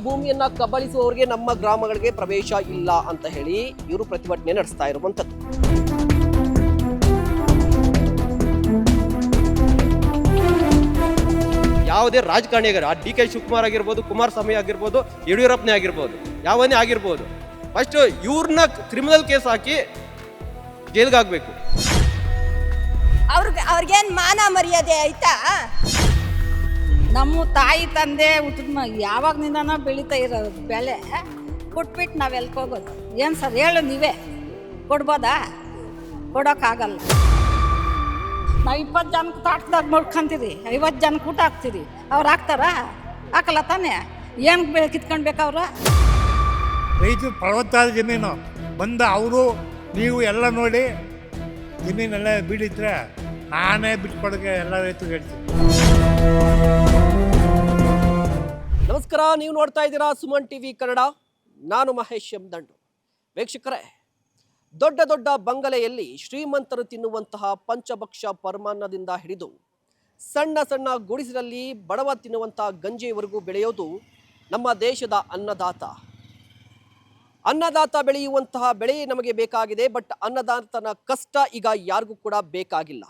ಭೂಮಿಯನ್ನ ಕಬಳಿಸುವವರಿಗೆ ನಮ್ಮ ಗ್ರಾಮಗಳಿಗೆ ಪ್ರವೇಶ ಇಲ್ಲ ಅಂತ ಹೇಳಿ ಇವರು ಪ್ರತಿಭಟನೆ ನಡೆಸ್ತಾ ಇರುವಂತದ್ದು. ಯಾವುದೇ ರಾಜಕಾರಣಿಗಾರ ಡಿ ಕೆ ಶಿವಕುಮಾರ್ ಆಗಿರ್ಬೋದು, ಕುಮಾರಸ್ವಾಮಿ ಆಗಿರ್ಬೋದು, ಯಡಿಯೂರಪ್ಪನೇ ಆಗಿರ್ಬೋದು, ಯಾವನೇ ಆಗಿರ್ಬೋದು, ಫಸ್ಟ್ ಇವ್ರನ್ನ ಕ್ರಿಮಿನಲ್ ಕೇಸ್ ಹಾಕಿ ಜೈಲ್ಗಾಗಬೇಕು. ಅವ್ರಿಗೇನು ಮಾನ ಮರ್ಯಾದೆ ಆಯ್ತಾ? ನಮ್ಮ ತಾಯಿ ತಂದೆ ಹುಟ್ಟಿದ ಯಾವಾಗನಿಂದನೋ ಬೆಳೀತಾ ಇರೋದು ಬೆಳೆ ಕೊಟ್ಬಿಟ್ಟು ನಾವು ಎಲ್ಗೆ ಹೋಗೋದು? ಏನು ಸರ್ ಹೇಳು, ನೀವೇ ಕೊಡ್ಬೋದಾ? ಕೊಡೋಕ್ಕಾಗಲ್ಲ. ನಾವು 20 ಜನಕ್ಕೆ ತಾಟ್ದಾಗ ನೋಡ್ಕೊಂತೀರಿ, 50 ಜನಕ್ಕೆ ಊಟ ಹಾಕ್ತೀರಿ. ಅವ್ರು ಹಾಕ್ತಾರಾ? ಹಾಕಲ್ಲ ತಾನೇ. ಏನು ಕಿತ್ಕೊಳ್ಬೇಕು ಅವರು? ರೈತರು ಫಲವತ್ತಾದ ಜಮೀನು ಬಂದ ಅವರು ನೀವು ಎಲ್ಲ ನೋಡಿ ಜಮೀನೆಲ್ಲ ಬೀಳಿದ್ರೆ ನಾನೇ ಬಿಟ್ಕೊಡೋಕೆ ಎಲ್ಲ ರೈತರು ಹೇಳ್ತೀನಿ. ನಮಸ್ಕಾರ, ನೀವು ನೋಡ್ತಾ ಇದ್ದೀರಾ ಸುಮನ್ ಟಿವಿ ಕನ್ನಡ. ನಾನು ಮಹೇಶ್ ಎಂ ದಂಡು. ವೀಕ್ಷಕರೇ, ದೊಡ್ಡ ದೊಡ್ಡ ಬಂಗಲೆಯಲ್ಲಿ ಶ್ರೀಮಂತರು ತಿನ್ನುವಂತಹ ಪಂಚಭಕ್ಷ ಪರಮಾನ್ನದಿಂದ ಹಿಡಿದು ಸಣ್ಣ ಸಣ್ಣ ಗುಡಿಸಲಲ್ಲಿ ಬಡವ ತಿನ್ನುವಂತಹ ಗಂಜಿಯವರೆಗೂ ಬೆಳೆಯೋದು ನಮ್ಮ ದೇಶದ ಅನ್ನದಾತ ಬೆಳೆಯುವಂತಹ ಬೆಳೆ ನಮಗೆ ಬೇಕಾಗಿದೆ. ಬಟ್ ಅನ್ನದಾತನ ಕಷ್ಟ ಈಗ ಯಾರಿಗೂ ಕೂಡ ಬೇಕಾಗಿಲ್ಲ.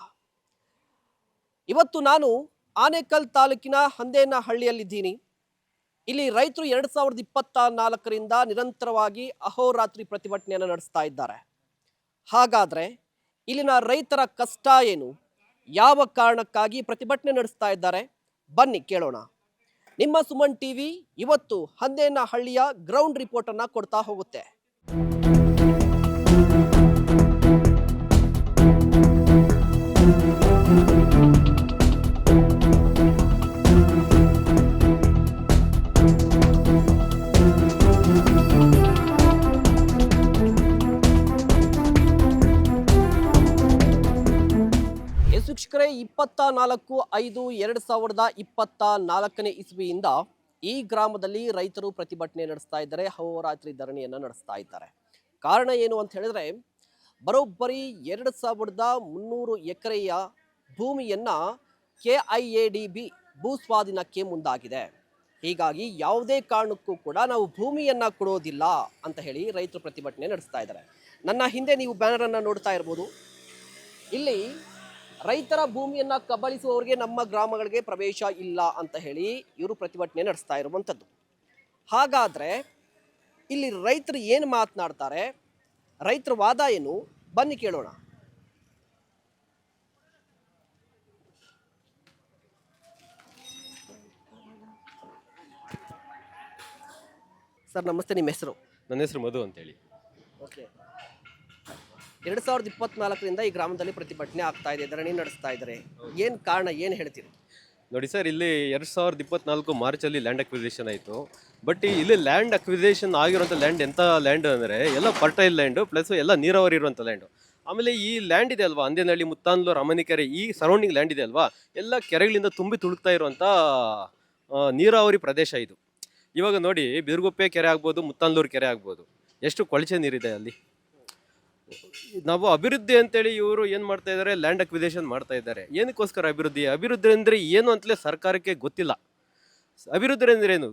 ಇವತ್ತು ನಾನು ಆನೇಕಲ್ ತಾಲೂಕಿನ ಹಂದೇನಹಳ್ಳಿಯಲ್ಲಿದ್ದೀನಿ. ಇಲ್ಲಿ ರೈತರು 2024ರಿಂದ ನಿರಂತರವಾಗಿ ಅಹೋರಾತ್ರಿ ಪ್ರತಿಭಟನೆಯನ್ನು ನಡೆಸ್ತಾ ಇದ್ದಾರೆ. ಹಾಗಾದ್ರೆ ಇಲ್ಲಿನ ರೈತರ ಕಷ್ಟ ಏನು, ಯಾವ ಕಾರಣಕ್ಕಾಗಿ ಪ್ರತಿಭಟನೆ ನಡೆಸ್ತಾ ಇದ್ದಾರೆ, ಬನ್ನಿ ಕೇಳೋಣ. ನಿಮ್ಮ ಸುಮನ್ ಟಿವಿ ಇವತ್ತು ಹಂದೇನಹಳ್ಳಿಯ ಗ್ರೌಂಡ್ ರಿಪೋರ್ಟ್ ಅನ್ನ ಕೊಡ್ತಾ ಹೋಗುತ್ತೆ. ವೀಕ್ಷಕರೇ, 24/5/2024 ಇಸ್ವಿಯಿಂದ ಈ ಗ್ರಾಮದಲ್ಲಿ ರೈತರು ಪ್ರತಿಭಟನೆ ನಡೆಸ್ತಾ ಇದ್ದಾರೆ, ಅಹೋರಾತ್ರಿ ಧರಣಿಯನ್ನ ನಡೆಸ್ತಾ ಇದ್ದಾರೆ. ಕಾರಣ ಏನು ಅಂತ ಹೇಳಿದ್ರೆ, ಬರೋಬ್ಬರಿ 2300 ಎಕರೆಯ ಭೂಮಿಯನ್ನ KIADB ಭೂ ಸ್ವಾಧೀನಕ್ಕೆ ಮುಂದಾಗಿದೆ. ಹೀಗಾಗಿ ಯಾವುದೇ ಕಾರಣಕ್ಕೂ ಕೂಡ ನಾವು ಭೂಮಿಯನ್ನ ಕೊಡೋದಿಲ್ಲ ಅಂತ ಹೇಳಿ ರೈತರು ಪ್ರತಿಭಟನೆ ನಡೆಸ್ತಾ ಇದ್ದಾರೆ. ನನ್ನ ಹಿಂದೆ ನೀವು ಬ್ಯಾನರ್ ಅನ್ನ ನೋಡ್ತಾ ಇರ್ಬೋದು. ಇಲ್ಲಿ ರೈತರ ಭೂಮಿಯನ್ನ ಕಬಳಿಸುವವರಿಗೆ ನಮ್ಮ ಗ್ರಾಮಗಳಿಗೆ ಪ್ರವೇಶ ಇಲ್ಲ ಅಂತ ಹೇಳಿ ಇವರು ಪ್ರತಿಭಟನೆ ನಡೆಸ್ತಾ ಇರುವಂಥದ್ದು. ಹಾಗಾದ್ರೆ ಇಲ್ಲಿ ರೈತರು ಏನು ಮಾತನಾಡ್ತಾರೆ, ರೈತರ ವಾದ ಏನು, ಬನ್ನಿ ಕೇಳೋಣ. ಸರ್ ನಮಸ್ತೆ, ನಿಮ್ಮ ಹೆಸರು? ನನ್ನ ಹೆಸರು ಮಧು ಅಂತೇಳಿ. ಓಕೆ, 2024ರಿಂದ ಈ ಗ್ರಾಮದಲ್ಲಿ ಪ್ರತಿಭಟನೆ ಆಗ್ತಾ ಇದೆ, ಧರಣಿ ನಡೆಸ್ತಾ ಇದ್ದಾರೆ. ಏನು ಕಾರಣ, ಏನು ಹೇಳ್ತೀರಿ? ನೋಡಿ ಸರ್, ಇಲ್ಲಿ 2024 ಮಾರ್ಚಲ್ಲಿ ಲ್ಯಾಂಡ್ ಅಕ್ವಿಸಿಷನ್ ಆಯಿತು. ಬಟ್ ಇಲ್ಲಿ ಲ್ಯಾಂಡ್ ಅಕ್ವಿಸಿಷನ್ ಆಗಿರುವಂಥ ಲ್ಯಾಂಡ್ ಎಂಥ ಲ್ಯಾಂಡ್ ಅಂದರೆ ಎಲ್ಲ ಫರ್ಟೈಲ್ ಲ್ಯಾಂಡು ಪ್ಲಸ್ ಎಲ್ಲ ನೀರಾವರಿ ಇರುವಂಥ ಲ್ಯಾಂಡು. ಆಮೇಲೆ ಈ ಲ್ಯಾಂಡ್ ಇದೆ ಅಲ್ವಾ, ಹಂದೇನಹಳ್ಳಿ, ಮುತ್ತಾನ್ಲೂರು, ಅಮನಿಕೆರೆ, ಈ ಸರೌಂಡಿಂಗ್ ಲ್ಯಾಂಡ್ ಇದೆ ಅಲ್ವಾ, ಎಲ್ಲ ಕೆರೆಗಳಿಂದ ತುಂಬಿ ತುಳುಕ್ತಾ ಇರುವಂಥ ನೀರಾವರಿ ಪ್ರದೇಶ ಇದು. ಇವಾಗ ನೋಡಿ, ಬಿರುಗುಪ್ಪೆ ಕೆರೆ ಆಗ್ಬೋದು, ಮುತ್ತಾನ್ಲೂರು ಕೆರೆ ಆಗ್ಬೋದು, ಎಷ್ಟು ಕೊಳಚೆ ನೀರಿದೆ ಅಲ್ಲಿ. ನಾವು ಅಭಿವೃದ್ಧಿ ಅಂತೇಳಿ ಇವರು ಏನು ಮಾಡ್ತಾ ಇದ್ದಾರೆ, ಲ್ಯಾಂಡ್ ಅಕ್ವಿಸಿಷನ್ ಮಾಡ್ತಾ ಇದ್ದಾರೆ. ಏನಕ್ಕೋಸ್ಕರ ಅಭಿವೃದ್ಧಿ ಅಂದರೆ ಏನು ಅಂತಲೇ ಸರ್ಕಾರಕ್ಕೆ ಗೊತ್ತಿಲ್ಲ. ಅಭಿವೃದ್ಧಿ ಅಂದರೆ ಏನು?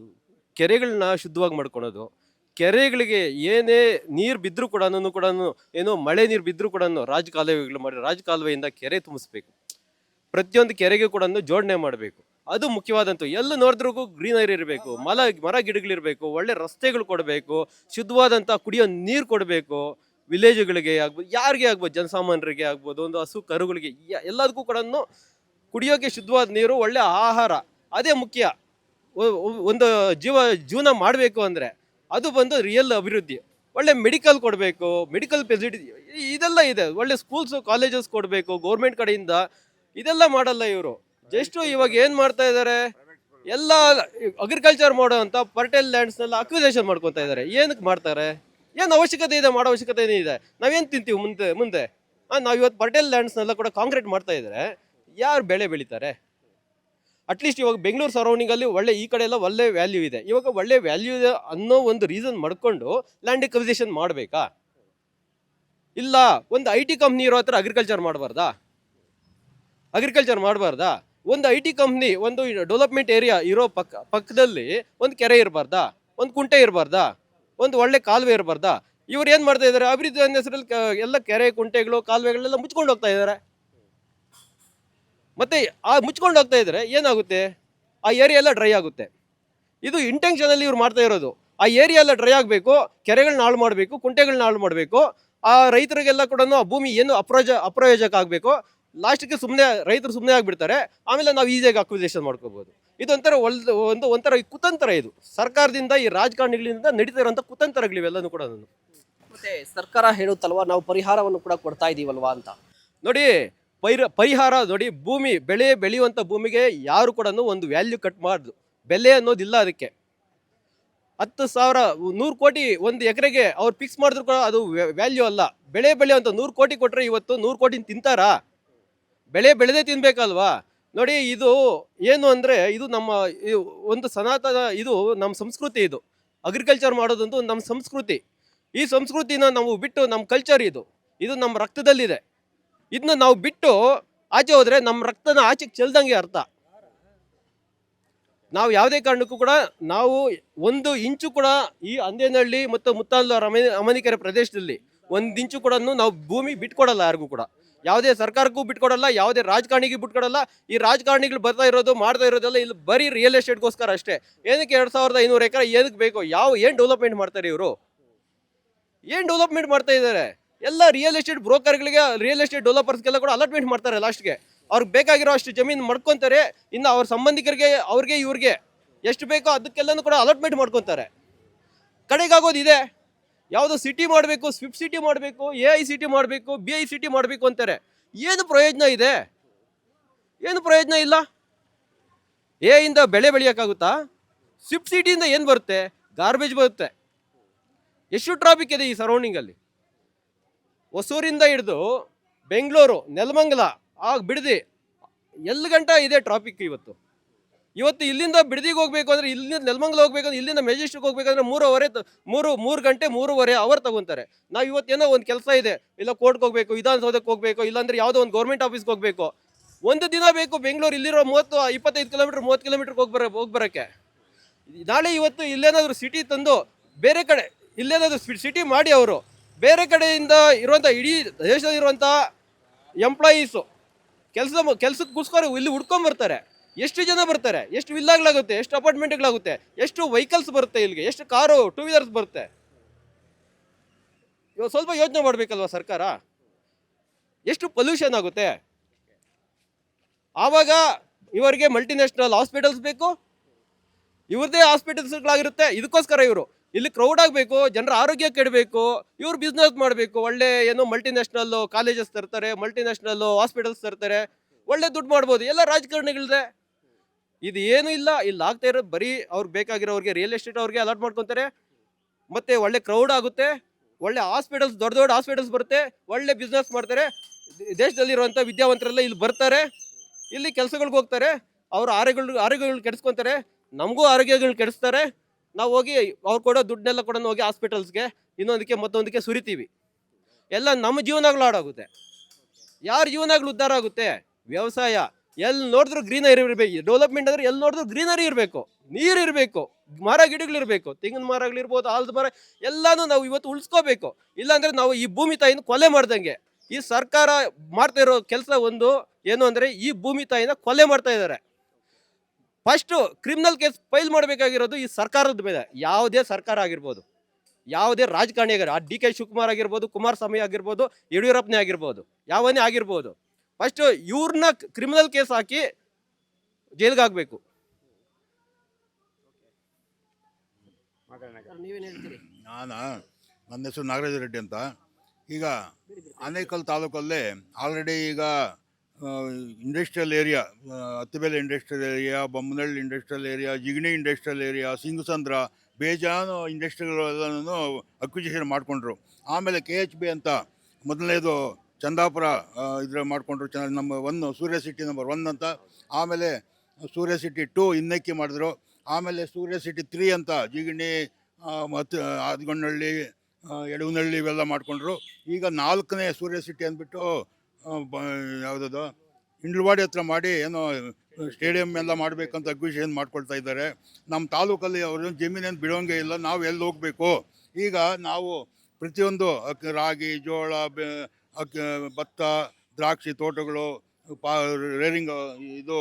ಕೆರೆಗಳನ್ನ ಶುದ್ಧವಾಗಿ ಮಾಡ್ಕೊಳೋದು, ಕೆರೆಗಳಿಗೆ ಏನೇ ನೀರು ಬಿದ್ದರೂ ಕೂಡ ಏನೋ ಮಳೆ ನೀರು ಬಿದ್ದರೂ ಕೂಡ ರಾಜಕಾಲುವೆಗಳು ಮಾಡಿ ರಾಜಕಾಲುವೆಯಿಂದ ಕೆರೆ ತುಂಬಿಸ್ಬೇಕು. ಪ್ರತಿಯೊಂದು ಕೆರೆಗೆ ಕೂಡ ಜೋಡಣೆ ಮಾಡಬೇಕು. ಅದು ಮುಖ್ಯವಾದಂಥ. ಎಲ್ಲ ನೋಡಿದ್ರಿಗೂ ಗ್ರೀನರಿ ಇರಬೇಕು, ಮರ ಗಿಡಗಳಿರಬೇಕು, ಒಳ್ಳೆ ರಸ್ತೆಗಳು ಕೊಡಬೇಕು, ಶುದ್ಧವಾದಂಥ ಕುಡಿಯೋ ನೀರು ಕೊಡಬೇಕು. ವಿಲೇಜ್ಗಳಿಗೆ ಆಗ್ಬೋದು, ಯಾರಿಗೆ ಆಗ್ಬೋದು, ಜನಸಾಮಾನ್ಯರಿಗೆ ಆಗ್ಬೋದು, ಒಂದು ಹಸು ಕರುಗಳಿಗೆ ಎಲ್ಲದಕ್ಕೂ ಕೂಡ ಕುಡಿಯೋಕ್ಕೆ ಶುದ್ಧವಾದ ನೀರು, ಒಳ್ಳೆ ಆಹಾರ, ಅದೇ ಮುಖ್ಯ. ಒಂದು ಜೀವನ ಮಾಡಬೇಕು ಅಂದರೆ ಅದು ಬಂದು ರಿಯಲ್ ಅಭಿವೃದ್ಧಿ. ಒಳ್ಳೆ ಮೆಡಿಕಲ್ ಕೊಡಬೇಕು, ಮೆಡಿಕಲ್ ಫೆಸಿಲಿಟಿ ಇದೆಲ್ಲ ಇದೆ. ಒಳ್ಳೆ ಸ್ಕೂಲ್ಸು ಕಾಲೇಜಸ್ ಕೊಡಬೇಕು ಗೌರ್ಮೆಂಟ್ ಕಡೆಯಿಂದ. ಇದೆಲ್ಲ ಮಾಡಲ್ಲ ಇವರು. ಜಸ್ಟು ಇವಾಗ ಏನು ಮಾಡ್ತಾ ಇದ್ದಾರೆ, ಎಲ್ಲ ಅಗ್ರಿಕಲ್ಚರ್ ಮಾಡೋ ಅಂತ ಫರ್ಟೈಲ್ ಲ್ಯಾಂಡ್ಸ್ನೆಲ್ಲ ಅಕ್ವಿಸೇಷನ್ ಮಾಡ್ಕೊತಾ ಇದ್ದಾರೆ. ಏನಕ್ಕೆ ಮಾಡ್ತಾರೆ? ಏನು ಅವಶ್ಯಕತೆ ಇದೆ? ಮಾಡೋ ಅವಶ್ಯಕತೆ ಏನಿದೆ? ನಾವೇನು ತಿಂತೀವಿ ಮುಂದೆ? ನಾವು ಇವತ್ತು ಫರ್ಟೈಲ್ ಲ್ಯಾಂಡ್ಸ್ನೆಲ್ಲ ಕೂಡ ಕಾಂಕ್ರೀಟ್ ಮಾಡ್ತಾ ಇದ್ದಾರೆ, ಯಾರು ಬೆಳೆ ಬೆಳೀತಾರೆ? ಅಟ್ಲೀಸ್ಟ್ ಇವಾಗ ಬೆಂಗಳೂರು ಸರೌಂಡಿಂಗಲ್ಲಿ ಒಳ್ಳೆ, ಈ ಕಡೆ ಎಲ್ಲ ಒಳ್ಳೆ ವ್ಯಾಲ್ಯೂ ಇದೆ. ಇವಾಗ ಒಳ್ಳೆ ವ್ಯಾಲ್ಯೂ ಇದೆ ಅನ್ನೋ ಒಂದು ರೀಸನ್ ಮಾಡ್ಕೊಂಡು ಲ್ಯಾಂಡ್ ಅಕ್ವಿಸಿಷನ್ ಮಾಡಬೇಕಾ? ಇಲ್ಲ ಒಂದು IT ಕಂಪ್ನಿ ಇರೋ ಹತ್ರ ಅಗ್ರಿಕಲ್ಚರ್ ಮಾಡಬಾರ್ದಾ? ಒಂದು IT ಕಂಪ್ನಿ, ಒಂದು ಡೆವಲಪ್ಮೆಂಟ್ ಏರಿಯಾ ಇರೋ ಪಕ್ಕದಲ್ಲಿ ಒಂದು ಕೆರೆ ಇರಬಾರ್ದಾ? ಒಂದು ಕುಂಟೆ ಇರಬಾರ್ದಾ, ಒಂದು ಒಳ್ಳೆ ಕಾಲುವೆ ಇರಬಾರ್ದಾ? ಇವ್ರು ಏನು ಮಾಡ್ತಾ ಇದ್ದಾರೆ, ಅಭಿವೃದ್ಧಿ ಅನ್ನೋ ಹೆಸರಲ್ಲಿ ಎಲ್ಲ ಕೆರೆ ಕುಂಟೆಗಳು ಕಾಲುವೆಗಳೆಲ್ಲ ಮುಚ್ಕೊಂಡು ಹೋಗ್ತಾ ಇದ್ದಾರೆ. ಮತ್ತೆ ಆ ಮುಚ್ಕೊಂಡು ಹೋಗ್ತಾ ಇದ್ರೆ ಏನಾಗುತ್ತೆ, ಆ ಏರಿಯಾ ಎಲ್ಲ ಡ್ರೈ ಆಗುತ್ತೆ. ಇದು ಇಂಟೆನ್ಷನಲ್ಲಿ ಇವ್ರು ಮಾಡ್ತಾ ಇರೋದು. ಆ ಏರಿಯಾ ಎಲ್ಲ ಡ್ರೈ ಆಗಬೇಕು, ಕೆರೆಗಳನ್ನ ಹಾಳು ಮಾಡಬೇಕು, ಕುಂಟೆಗಳನ್ನ ಹಾಳು ಮಾಡಬೇಕು, ಆ ರೈತರಿಗೆಲ್ಲ ಕೂಡ ಆ ಭೂಮಿ ಏನು ಅಪ್ರಯೋಜಕ ಆಗಬೇಕು. ಲಾಸ್ಟ್ಗೆ ರೈತರು ಸುಮ್ಮನೆ ಆಗಿಬಿಡ್ತಾರೆ. ಆಮೇಲೆ ನಾವು ಈಸಿಯಾಗಿ ಅಕ್ವಿಸೇಷನ್ ಮಾಡ್ಕೋಬಹುದು. ಇದೊಂಥರ ಒಂಥರ ಕುತಂತ್ರ. ಇದು ಸರ್ಕಾರದಿಂದ, ಈ ರಾಜಕಾರಣಿಗಳಿಂದ ನಡೀತಾ ಇರೋಂಥ ಕುತಂತ್ರಗಳಿವೆಲ್ಲನೂ ಕೂಡ. ಮತ್ತೆ ಸರ್ಕಾರ ಹೇಳುತ್ತಲ್ವಾ ನಾವು ಪರಿಹಾರವನ್ನು ಕೂಡ ಕೊಡ್ತಾ ಇದೀವಲ್ವಾ ಅಂತ. ನೋಡಿ, ಪರಿಹಾರ ನೋಡಿ, ಬೆಳೆಯುವಂಥ ಭೂಮಿಗೆ ಯಾರು ಕೂಡ ಒಂದು ವ್ಯಾಲ್ಯೂ ಕಟ್ ಮಾಡೋದು, ಬೆಲೆ ಅನ್ನೋದಿಲ್ಲ ಅದಕ್ಕೆ. 10,000 100 ಕೋಟಿ ಒಂದು ಎಕರೆಗೆ ಅವ್ರು ಫಿಕ್ಸ್ ಮಾಡಿದ್ರು ಕೂಡ ಅದು ವ್ಯಾಲ್ಯೂ ಅಲ್ಲ. ಬೆಳೆಯುವಂಥ 100 ಕೋಟಿ ಕೊಟ್ಟರೆ ಇವತ್ತು 100 ಕೋಟಿ ತಿಂತಾರಾ? ಬೆಳೆದೇ ತಿನ್ಬೇಕಲ್ವಾ? ನೋಡಿ, ಇದು ಏನು ಅಂದರೆ, ಇದು ನಮ್ಮ ಒಂದು ಸನಾತನ, ಇದು ನಮ್ಮ ಸಂಸ್ಕೃತಿ. ಇದು ಅಗ್ರಿಕಲ್ಚರ್ ಮಾಡೋದಂತೂ ನಮ್ಮ ಸಂಸ್ಕೃತಿ. ಈ ಸಂಸ್ಕೃತಿನ ನಾವು ಬಿಟ್ಟು, ನಮ್ಮ ಕಲ್ಚರ್ ಇದು ನಮ್ಮ ರಕ್ತದಲ್ಲಿದೆ. ಇದನ್ನ ನಾವು ಬಿಟ್ಟು ಆಚೆ ಹೋದರೆ ನಮ್ಮ ರಕ್ತನ ಆಚೆಗೆ ಚೆಲ್ದಂಗೆ ಅರ್ಥ. ನಾವು ಯಾವುದೇ ಕಾರಣಕ್ಕೂ ಕೂಡ ನಾವು 1 ಇಂಚು ಕೂಡ ಈ ಅಂದೇನಹಳ್ಳಿ ಮತ್ತು ಅಮನಿಕೆರೆ ಪ್ರದೇಶದಲ್ಲಿ 1 ಇಂಚು ಕೂಡ ನಾವು ಭೂಮಿ ಬಿಟ್ಕೊಡಲ್ಲ. ಯಾರಿಗೂ ಕೂಡ, ಯಾವುದೇ ಸರ್ಕಾರಕ್ಕೂ ಬಿಟ್ಕೊಡಲ್ಲ, ಯಾವುದೇ ರಾಜಕಾರಣಿಗೂ ಬಿಟ್ಕೊಡಲ್ಲ. ಈ ರಾಜಕಾರಣಿಗಳು ಮಾಡ್ತಾ ಇರೋದೆಲ್ಲ ಇಲ್ಲಿ ಬರೀ ರಿಯಲ್ ಎಸ್ಟೇಟ್ಗೋಸ್ಕರ ಅಷ್ಟೇ. ಏನಕ್ಕೆ 2,500 ಎಕರೆ ಏನಕ್ಕೆ ಬೇಕು? ಏನು ಡೆವಲಪ್ಮೆಂಟ್ ಮಾಡ್ತಾರೆ ಇವರು? ಏನು ಡೆವಲಪ್ಮೆಂಟ್ ಮಾಡ್ತಾ ಇದ್ದಾರೆ? ಎಲ್ಲ ರಿಯಲ್ ಎಸ್ಟೇಟ್ ಬ್ರೋಕರ್ಗಳಿಗೆ, ರಿಯಲ್ ಎಸ್ಟೇಟ್ ಡೆವಲಪರ್ಸ್ಗೆಲ್ಲ ಕೂಡ ಅಲಾಟ್ಮೆಂಟ್ ಮಾಡ್ತಾರೆ. ಲಾಸ್ಟ್ಗೆ ಅವ್ರಿಗೆ ಬೇಕಾಗಿರೋ ಅಷ್ಟು ಜಮೀನು ಮಾಡ್ಕೊತಾರೆ. ಇನ್ನು ಅವ್ರ ಸಂಬಂಧಿಕರಿಗೆ, ಇವ್ರಿಗೆ ಎಷ್ಟು ಬೇಕೋ ಅದಕ್ಕೆಲ್ಲನೂ ಕೂಡ ಅಲಾಟ್ಮೆಂಟ್ ಮಾಡ್ಕೊತಾರೆ. ಕಡೆಗಾಗೋದಿದೆ, ಯಾವುದೋ ಸಿಟಿ ಮಾಡಬೇಕು, ಸ್ವಿಫ್ಟ್ ಸಿಟಿ ಮಾಡಬೇಕು, AI ಸಿಟಿ ಮಾಡಬೇಕು, BI ಸಿಟಿ ಮಾಡಬೇಕು ಅಂತಾರೆ. ಏನು ಪ್ರಯೋಜನ ಇದೆ? ಏನು ಪ್ರಯೋಜನ ಇಲ್ಲ. ಇಂದ ಬೆಳೆಯೋಕ್ಕಾಗುತ್ತಾ? ಸ್ವಿಫ್ಟ್ ಸಿಟಿಯಿಂದ ಏನು ಬರುತ್ತೆ? ಗಾರ್ಬೇಜ್ ಬರುತ್ತೆ. ಎಷ್ಟು ಟ್ರಾಫಿಕ್ ಇದೆ ಈ ಸರೌಂಡಿಂಗಲ್ಲಿ. ಹೊಸೂರಿಂದ ಹಿಡಿದು ಬೆಂಗಳೂರು, ನೆಲಮಂಗಲ ಬಿಡದಿ ಎಲ್ಲಿ ಗಂಟ ಇದೆ ಟ್ರಾಫಿಕ್. ಇವತ್ತು ಇಲ್ಲಿಂದ ಬಿಡದಿಗೆ ಹೋಗ್ಬೇಕು ಅಂದರೆ, ಇಲ್ಲಿಂದ ನೆಲಮಂಗಲ ಹೋಗ್ಬೇಕಂದ್ರೆ, ಇಲ್ಲಿಂದ ಮೆಜೆಸ್ಟಿಕ್ ಹೋಗ್ಬೇಕಂದ್ರೆ 3 ಗಂಟೆ 3.5 ಅವರ್ ತಗೊತಾರೆ. ನಾವು ಇವತ್ತೇನೋ ಒಂದು ಕೆಲಸ ಇದೆ, ಇಲ್ಲ ಕೋರ್ಟ್ಗೆ ಹೋಗ್ಬೇಕು, ವಿಧಾನಸೌಧಕ್ಕೆ ಹೋಗ್ಬೇಕು, ಇಲ್ಲಾಂದ್ರೆ ಯಾವುದೋ ಒಂದು ಗೌರ್ಮೆಂಟ್ ಆಫೀಸ್ಗೆ ಹೋಗ್ಬೇಕು, 1 ದಿನ ಬೇಕು. ಬೆಂಗಳೂರು ಇಲ್ಲಿರೋ 25 ಕಿಲೋಮೀಟರ್ 30 ಕಿಲೋಮೀಟರ್ ಹೋಗ್ಬರೋಕ್ಕೆ. ನಾಳೆ ಇವತ್ತು ಇಲ್ಲೇನಾದರೂ ಸಿಟಿ ತಂದು ಬೇರೆ ಕಡೆ ಇಲ್ಲೇನಾದರೂ ಸಿಟಿ ಮಾಡಿ, ಅವರು ಬೇರೆ ಕಡೆಯಿಂದ ಇರುವಂಥ ಇಡೀ ದೇಶದಲ್ಲಿರುವಂಥ ಎಂಪ್ಲಾಯೀಸು ಕೆಲಸಕ್ಕೋಸ್ಕರ ಇಲ್ಲಿ ಹುಡ್ಕೊಂಬರ್ತಾರೆ. ಎಷ್ಟು ಜನ ಬರ್ತಾರೆ? ಎಷ್ಟು ವಿಲ್ಲಾಗಳಾಗುತ್ತೆ? ಎಷ್ಟು ಅಪಾರ್ಟ್ಮೆಂಟ್ಗಳಾಗುತ್ತೆ? ಎಷ್ಟು ವೆಹಿಕಲ್ಸ್ ಬರುತ್ತೆ ಇಲ್ಲಿಗೆ? ಎಷ್ಟು ಕಾರು, 2 ವೀಲರ್ಸ್ ಬರುತ್ತೆ? ಇವಾಗ ಸ್ವಲ್ಪ ಯೋಚನೆ ಮಾಡಬೇಕಲ್ವ ಸರ್ಕಾರ. ಎಷ್ಟು ಪೊಲ್ಯೂಷನ್ ಆಗುತ್ತೆ. ಆವಾಗ ಇವರಿಗೆ ಮಲ್ಟಿನ್ಯಾಷನಲ್ ಹಾಸ್ಪಿಟಲ್ಸ್ ಬೇಕು, ಇವ್ರದ್ದೇ ಹಾಸ್ಪಿಟಲ್ಸ್ಗಳಾಗಿರುತ್ತೆ. ಇದಕ್ಕೋಸ್ಕರ ಇವರು ಇಲ್ಲಿ ಕ್ರೌಡ್ ಆಗಬೇಕು, ಜನರ ಆರೋಗ್ಯ ಕೆಡಬೇಕು, ಇವ್ರು ಬಿಸ್ನೆಸ್ ಮಾಡಬೇಕು. ಒಳ್ಳೆ ಏನೋ ಮಲ್ಟಿನ್ಯಾಷನಲ್ ಕಾಲೇಜಸ್ ತರ್ತಾರೆ, ಮಲ್ಟಿನ್ಯಾಷನಲ್ ಹಾಸ್ಪಿಟಲ್ಸ್ ತರ್ತಾರೆ, ಒಳ್ಳೆ ದುಡ್ಡು ಮಾಡ್ಬೋದು. ಎಲ್ಲ ರಾಜಕಾರಣಿಗಳದೆ ಇದು ಏನೂ ಇಲ್ಲ. ಇಲ್ಲಿ ಆಗ್ತಾ ಇರೋದು ಬರೀ ಅವ್ರಿಗೆ ಬೇಕಾಗಿರೋರಿಗೆ ರಿಯಲ್ ಎಸ್ಟೇಟ್ ಅವ್ರಿಗೆ ಅಲಾಟ್ ಮಾಡ್ಕೊತಾರೆ. ಮತ್ತೆ ಒಳ್ಳೆ ಕ್ರೌಡ್ ಆಗುತ್ತೆ, ಒಳ್ಳೆ ಹಾಸ್ಪಿಟಲ್ಸ್, ದೊಡ್ಡ ಹಾಸ್ಪಿಟಲ್ಸ್ ಬರುತ್ತೆ, ಒಳ್ಳೆ ಬಿಸ್ನೆಸ್ ಮಾಡ್ತಾರೆ. ದೇಶದಲ್ಲಿರುವಂಥ ವಿದ್ಯಾವಂತರೆಲ್ಲ ಇಲ್ಲಿ ಬರ್ತಾರೆ, ಇಲ್ಲಿ ಕೆಲಸಗಳಿಗೆ ಹೋಗ್ತಾರೆ. ಅವ್ರ ಆರೋಗ್ಯಗಳು ಕೆಡಿಸ್ಕೊತಾರೆ, ನಮಗೂ ಆರೋಗ್ಯಗಳು ಕೆಡಿಸ್ತಾರೆ. ನಾವು ಹೋಗಿ ಅವ್ರು ಕೊಡೋ ದುಡ್ಡನ್ನೆಲ್ಲ ಕೂಡ ಹೋಗಿ ಹಾಸ್ಪಿಟಲ್ಸ್ಗೆ, ಇನ್ನೊಂದಕ್ಕೆ ಮತ್ತೊಂದಕ್ಕೆ ಸುರಿತೀವಿ. ಎಲ್ಲ ನಮ್ಮ ಜೀವನಗಳು ಹಾಳಾಗುತ್ತೆ. ಯಾರ ಜೀವನಗಳು ಉದ್ಧಾರ ಆಗುತ್ತೆ? ವ್ಯವಸಾಯ. ಎಲ್ಲಿ ನೋಡಿದ್ರು ಗ್ರೀನರಿ ಇರಬೇಕು. ಡೆವಲಪ್ಮೆಂಟ್ ಅಂದರೆ ಎಲ್ಲಿ ನೋಡಿದ್ರು ಗ್ರೀನರಿ ಇರಬೇಕು, ನೀರು ಇರಬೇಕು, ಮರ ಗಿಡಗಳಿರಬೇಕು, ತೆಂಗಿನ ಮರಗಳಿರ್ಬೋದು, ಆಲದ ಮರ, ಎಲ್ಲನೂ ನಾವು ಇವತ್ತು ಉಳಿಸ್ಕೋಬೇಕು. ಇಲ್ಲಾಂದರೆ ನಾವು ಈ ಭೂಮಿ ತಾಯಿನ ಕೊಲೆ ಮಾಡ್ದಂಗೆ. ಈ ಸರ್ಕಾರ ಮಾಡ್ತಾ ಇರೋ ಕೆಲಸ ಏನು ಅಂದರೆ, ಈ ಭೂಮಿ ತಾಯಿನ ಕೊಲೆ ಮಾಡ್ತಾ ಇದ್ದಾರೆ. ಫಸ್ಟು ಕ್ರಿಮಿನಲ್ ಕೇಸ್ ಫೈಲ್ ಮಾಡಬೇಕಾಗಿರೋದು ಈ ಸರ್ಕಾರದ ಮೇಲೆ. ಯಾವುದೇ ಸರ್ಕಾರ ಆಗಿರ್ಬೋದು, ಯಾವುದೇ ರಾಜಕಾರಣಿ ಆಗಿರೋ, DK ಶಿವಕುಮಾರ್ ಆಗಿರ್ಬೋದು, ಕುಮಾರಸ್ವಾಮಿ ಆಗಿರ್ಬೋದು, ಯಡಿಯೂರಪ್ಪನೇ ಆಗಿರ್ಬೋದು, ಯಾವನೇ ಆಗಿರ್ಬೋದು, ಫಸ್ಟು ಇವ್ರನ್ನ ಕ್ರಿಮಿನಲ್ ಕೇಸ್ ಹಾಕಿ ಜೈಲಿಗೆ ಹಾಕಬೇಕು. ನೀವೇನು ಹೇಳ್ತೀರಿ? ನನ್ನ ಹೆಸರು ನಾಗರಾಜ ರೆಡ್ಡಿ ಅಂತ. ಈಗ ಆನೇಕಲ್ ತಾಲೂಕಲ್ಲೇ ಆಲ್ರೆಡಿ ಈಗ industrial area, Attibele industrial area, Bommanahalli industrial area, Jigani industrial area, Singasandra, ಬೇಜಾನು ಇಂಡಸ್ಟ್ರಿಗಳು ಎಲ್ಲನೂ ಅಕ್ವಿಜಿಷನ್ ಮಾಡಿಕೊಂಡ್ರು. ಆಮೇಲೆ KHB ಅಂತ ಮೊದಲನೇದು ಚಂದಾಪುರ ಮಾಡಿಕೊಂಡ್ರು. ನಮ್ಮ ಸೂರ್ಯ ಸಿಟಿ ನಂಬರ್ 1 ಅಂತ. ಆಮೇಲೆ ಸೂರ್ಯ ಸಿಟಿ 2 ಇನ್ನಕ್ಕೆ ಮಾಡಿದ್ರು. ಆಮೇಲೆ ಸೂರ್ಯ ಸಿಟಿ 3 ಅಂತ ಜಿಗಣಿ ಮತ್ತು ಆದಗೊಂಡಹಳ್ಳಿ, ಯಡವನಹಳ್ಳಿ ಇವೆಲ್ಲ ಮಾಡಿಕೊಂಡ್ರು. ಈಗ 4ನೇ ಸೂರ್ಯ ಸಿಟಿ ಅಂದ್ಬಿಟ್ಟು ಯಾವುದದು ಇಂಡ್ಲವಾಡಿ ಹತ್ರ ಮಾಡಿ ಏನೋ ಸ್ಟೇಡಿಯಂ ಎಲ್ಲ ಮಾಡಬೇಕಂತ ಅಕ್ವಿಷನ್ ಮಾಡ್ಕೊಳ್ತಾ ಇದ್ದಾರೆ. ನಮ್ಮ ತಾಲೂಕಲ್ಲಿ ಅವರು ಜಮೀನೇನು ಬಿಡೋಂಗೆ ಇಲ್ಲ, ನಾವು ಎಲ್ಲಿ ಹೋಗಬೇಕು. ಈಗ ನಾವು ಪ್ರತಿಯೊಂದು ರಾಗಿ, ಜೋಳ, ಭತ್ತ, ದ್ರಾಕ್ಷಿ ತೋಟಗಳು, ರೇರಿಂಗ್, ಇದು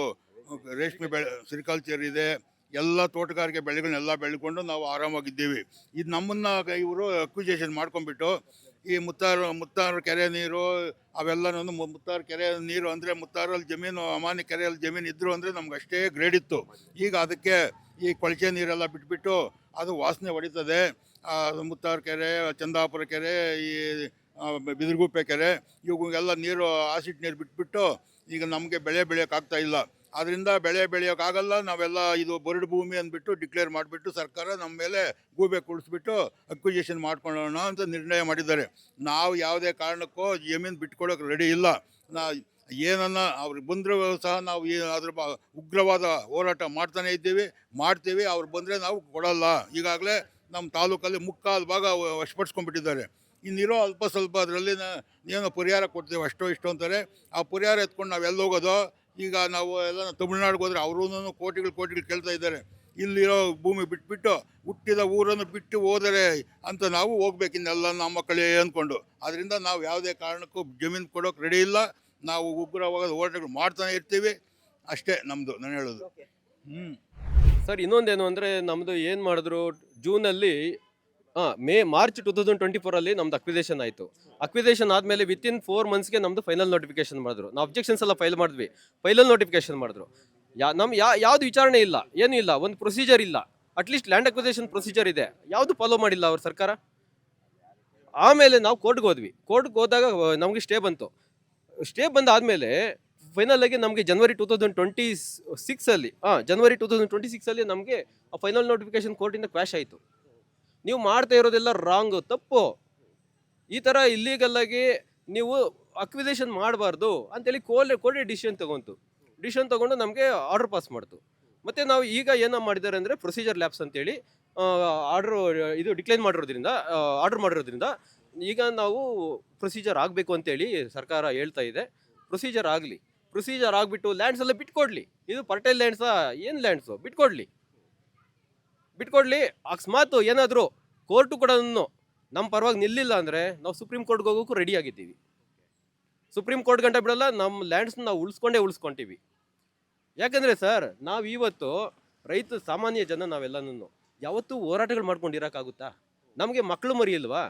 ರೇಷ್ಮೆ ಬೆಳೆ, ಸಿರಿಕಲ್ಚರ್ ಇದೆ, ಎಲ್ಲ ತೋಟಗಾರಿಕೆ ಬೆಳೆಗಳನ್ನೆಲ್ಲ ಬೆಳ್ಕೊಂಡು ನಾವು ಆರಾಮಾಗಿದ್ದೀವಿ. ಇದು ನಮ್ಮನ್ನು ಇವರು ಅಕ್ವಿಜೇಷನ್ ಮಾಡ್ಕೊಂಡ್ಬಿಟ್ಟು ಈ ಮುತ್ತಾರು ಕೆರೆ ನೀರು ಅವೆಲ್ಲನೂ, ಮುತ್ತಾರು ಕೆರೆ ನೀರು ಅಂದರೆ ಮುತ್ತಾರಲ್ಲಿ ಜಮೀನು, ಅಮಾನಿ ಕೆರೆಯಲ್ಲಿ ಜಮೀನು ಇದ್ದರು ಅಂದರೆ ನಮ್ಗೆ ಅಷ್ಟೇ ಗ್ರೇಡ್ ಇತ್ತು. ಈಗ ಅದಕ್ಕೆ ಈ ಕೊಳಚೆ ನೀರೆಲ್ಲ ಬಿಟ್ಬಿಟ್ಟು ಅದು ವಾಸನೆ ಹೊಡಿತದೆ. ಮುತ್ತಾರು ಕೆರೆ, ಚಂದಾಪುರ ಕೆರೆ, ಈ ಬಿದಿರುಗುಪ್ಪೆ ಕೆರೆ, ಇವುಗೆಲ್ಲ ನೀರು ಆಸಿಡ್ ನೀರು ಬಿಟ್ಬಿಟ್ಟು ಈಗ ನಮಗೆ ಬೆಳೆ ಬೆಳೆಯೋಕ್ಕಾಗ್ತಾ ಇಲ್ಲ. ಅದರಿಂದ ಬೆಳೆ ಬೆಳೆಯೋಕ್ಕಾಗಲ್ಲ. ನಾವೆಲ್ಲ ಇದು ಬರಡು ಭೂಮಿ ಅಂದ್ಬಿಟ್ಟು ಡಿಕ್ಲೇರ್ ಮಾಡಿಬಿಟ್ಟು ಸರ್ಕಾರ ನಮ್ಮ ಮೇಲೆ ಗೂಬೆ ಕುಡಿಸ್ಬಿಟ್ಟು ಅಕ್ವಿಜೇಷನ್ ಮಾಡ್ಕೊಳ್ಳೋಣ ಅಂತ ನಿರ್ಣಯ ಮಾಡಿದ್ದಾರೆ. ನಾವು ಯಾವುದೇ ಕಾರಣಕ್ಕೂ ಜಮೀನು ಬಿಟ್ಕೊಡೋಕೆ ರೆಡಿ ಇಲ್ಲ. ಏನನ್ನ ಅವ್ರಿಗೆ ಬಂದರೂ ಸಹ ನಾವು ಅದ್ರ ಉಗ್ರವಾದ ಹೋರಾಟ ಮಾಡ್ತೀವಿ. ಅವ್ರು ಬಂದರೆ ನಾವು ಕೊಡಲ್ಲ. ಈಗಾಗಲೇ ನಮ್ಮ ತಾಲೂಕಲ್ಲಿ ಮುಕ್ಕಾಲು ಭಾಗ ವಶಪಡಿಸ್ಕೊಂಡ್ಬಿಟ್ಟಿದ್ದಾರೆ. ಇನ್ನಿರೋ ಅಲ್ಪ ಸ್ವಲ್ಪ ಅದರಲ್ಲಿ ಏನೋ ಪರಿಹಾರ ಕೊಡ್ತೀವಿ, ಅಷ್ಟೋ ಇಷ್ಟೋ ಅಂತಾರೆ. ಆ ಪರಿಹಾರ ಎತ್ಕೊಂಡು ನಾವೆಲ್ಲ ಹೋಗೋದು. ಈಗ ನಾವು ಎಲ್ಲ ತಮಿಳ್ನಾಡಿಗೆ ಹೋದರೆ ಅವರೂ ಕೋಟಿಗಳು ಕೇಳ್ತಾ ಇದ್ದಾರೆ. ಇಲ್ಲಿರೋ ಭೂಮಿ ಬಿಟ್ಬಿಟ್ಟು ಹುಟ್ಟಿದ ಊರನ್ನು ಬಿಟ್ಟು ಹೋದರೆ ಅಂತ ನಾವು ಹೋಗ್ಬೇಕು, ಇನ್ನೆಲ್ಲ ನಮ್ಮ ಮಕ್ಕಳೇ ಅಂದ್ಕೊಂಡು. ಅದರಿಂದ ನಾವು ಯಾವುದೇ ಕಾರಣಕ್ಕೂ ಜಮೀನು ಕೊಡೋಕೆ ರೆಡಿ ಇಲ್ಲ. ನಾವು ಉಗ್ರವಾದ ಹೋರಾಟಗಳು ಮಾಡ್ತಾನೆ ಇರ್ತೀವಿ. ಅಷ್ಟೇ ನಮ್ಮದು, ನಾನು ಹೇಳೋದು. ಸರ್, ಇನ್ನೊಂದೇನು ಅಂದರೆ ನಮ್ಮದು ಏನು ಮಾಡಿದ್ರು ಜೂನಲ್ಲಿ ಮಾರ್ಚ್ 2024 ನಮ್ದು ಅಕ್ವಿಜೇಷನ್ ಆಯಿತು. ಅಕ್ವಿಜೇಷನ್ ಆದಮೇಲೆ ವಿತಿನ್ 4 ಮಂತ್ಸ್ಗೆ ನಮ್ಮದು ಫೈನಲ್ ನೋಟಿಫಿಕೇಶನ್ ಮಾಡಿದ್ರು. ನಾವು ಅಬ್ಜೆಕ್ಷನ್ಸ್ ಎಲ್ಲ ಫೈಲ್ ಮಾಡಿದ್ವಿ, ಫೈನಲ್ ನೋಟಿಫಿಕೇಶನ್ ಮಾಡಿದ್ರು. ಯಾವುದು ವಿಚಾರಣೆ ಇಲ್ಲ, ಏನೂ ಇಲ್ಲ, ಒಂದು ಪ್ರೊಸೀಜರ್ ಇಲ್ಲ. ಅಟ್ಲೀಸ್ಟ್ ಲ್ಯಾಂಡ್ ಅಕ್ವಿಜೇಷನ್ ಪ್ರೊಸೀಜರ್ ಇದೆ, ಯಾವುದು ಫಾಲೋ ಮಾಡಿಲ್ಲ ಅವ್ರ ಸರ್ಕಾರ. ಆಮೇಲೆ ನಾವು ಕೋರ್ಟ್ಗೆ ಹೋದಾಗ ನಮಗೆ ಸ್ಟೇ ಬಂತು. ಸ್ಟೇ ಬಂದಾದಮೇಲೆ ಫೈನಲ್ ಆಗಿ ನಮಗೆ ಜನವರಿ 2026 ನಮಗೆ ಆ ಫೈನಲ್ ನೋಟಿಫಿಕೇಶನ್ ಕೋರ್ಟಿಂದ ಕ್ವಾಶ್ ಆಯಿತು. ನೀವು ಮಾಡ್ತಾ ಇರೋದೆಲ್ಲ ರಾಂಗು, ತಪ್ಪು. ಈ ಥರ ಇಲ್ಲೀಗಲ್ ಆಗಿ ನೀವು ಅಕ್ವಿಜೇಷನ್ ಮಾಡಬಾರ್ದು ಅಂತೇಳಿ ಕೋರ್ಟ್ ಡಿಸಿಷನ್ ತಗೊಂಡು ನಮಗೆ ಆರ್ಡರ್ ಪಾಸ್ ಮಾಡ್ತು. ಮತ್ತು ನಾವು ಈಗ ಏನೋ ಮಾಡಿದ್ದಾರೆ ಅಂದರೆ ಪ್ರೊಸೀಜರ್ ಲ್ಯಾಪ್ಸ್ ಅಂತೇಳಿ ಇದು ಡಿಕ್ಲೈನ್ ಆರ್ಡರ್ ಮಾಡಿರೋದ್ರಿಂದ ಈಗ ನಾವು ಪ್ರೊಸೀಜರ್ ಆಗಬೇಕು ಅಂತೇಳಿ ಸರ್ಕಾರ ಹೇಳ್ತಾ ಇದೆ. ಪ್ರೊಸೀಜರ್ ಆಗಿಬಿಟ್ಟು ಲ್ಯಾಂಡ್ಸ್ ಎಲ್ಲ ಬಿಟ್ಕೊಡ್ಲಿ. ಇದು ಪರ್ಟೈಲ್ ಲ್ಯಾಂಡ್ಸಾ ಏನು ಲ್ಯಾಂಡ್ಸು, ಬಿಟ್ಕೊಡ್ಲಿ. ಅಕಸ್ಮಾತ್ ಏನಾದರೂ ಕೋರ್ಟು ಕೂಡ ನಮ್ಮ ಪರವಾಗಿ ನಿಲ್ಲಿಲ್ಲ ಅಂದರೆ ನಾವು ಸುಪ್ರೀಂ ಕೋರ್ಟ್ಗೆ ಹೋಗೋಕ್ಕೂ ರೆಡಿ ಆಗಿದ್ದೀವಿ. ಸುಪ್ರೀಂ ಕೋರ್ಟ್ ಗಂಟ ಬಿಡಲ್ಲ, ನಮ್ಮ ಲ್ಯಾಂಡ್ಸ್ನ ನಾವು ಉಳಿಸ್ಕೊಂತೀವಿ. ಯಾಕಂದರೆ ಸರ್, ನಾವು ಇವತ್ತು ರೈತ ಸಾಮಾನ್ಯ ಜನ ನಾವೆಲ್ಲನೂ ಯಾವತ್ತೂ ಹೋರಾಟಗಳು ಮಾಡ್ಕೊಂಡಿರೋಕ್ಕಾಗುತ್ತಾ? ನಮಗೆ ಮಕ್ಕಳು ಮರಿ ಇಲ್ವಾ,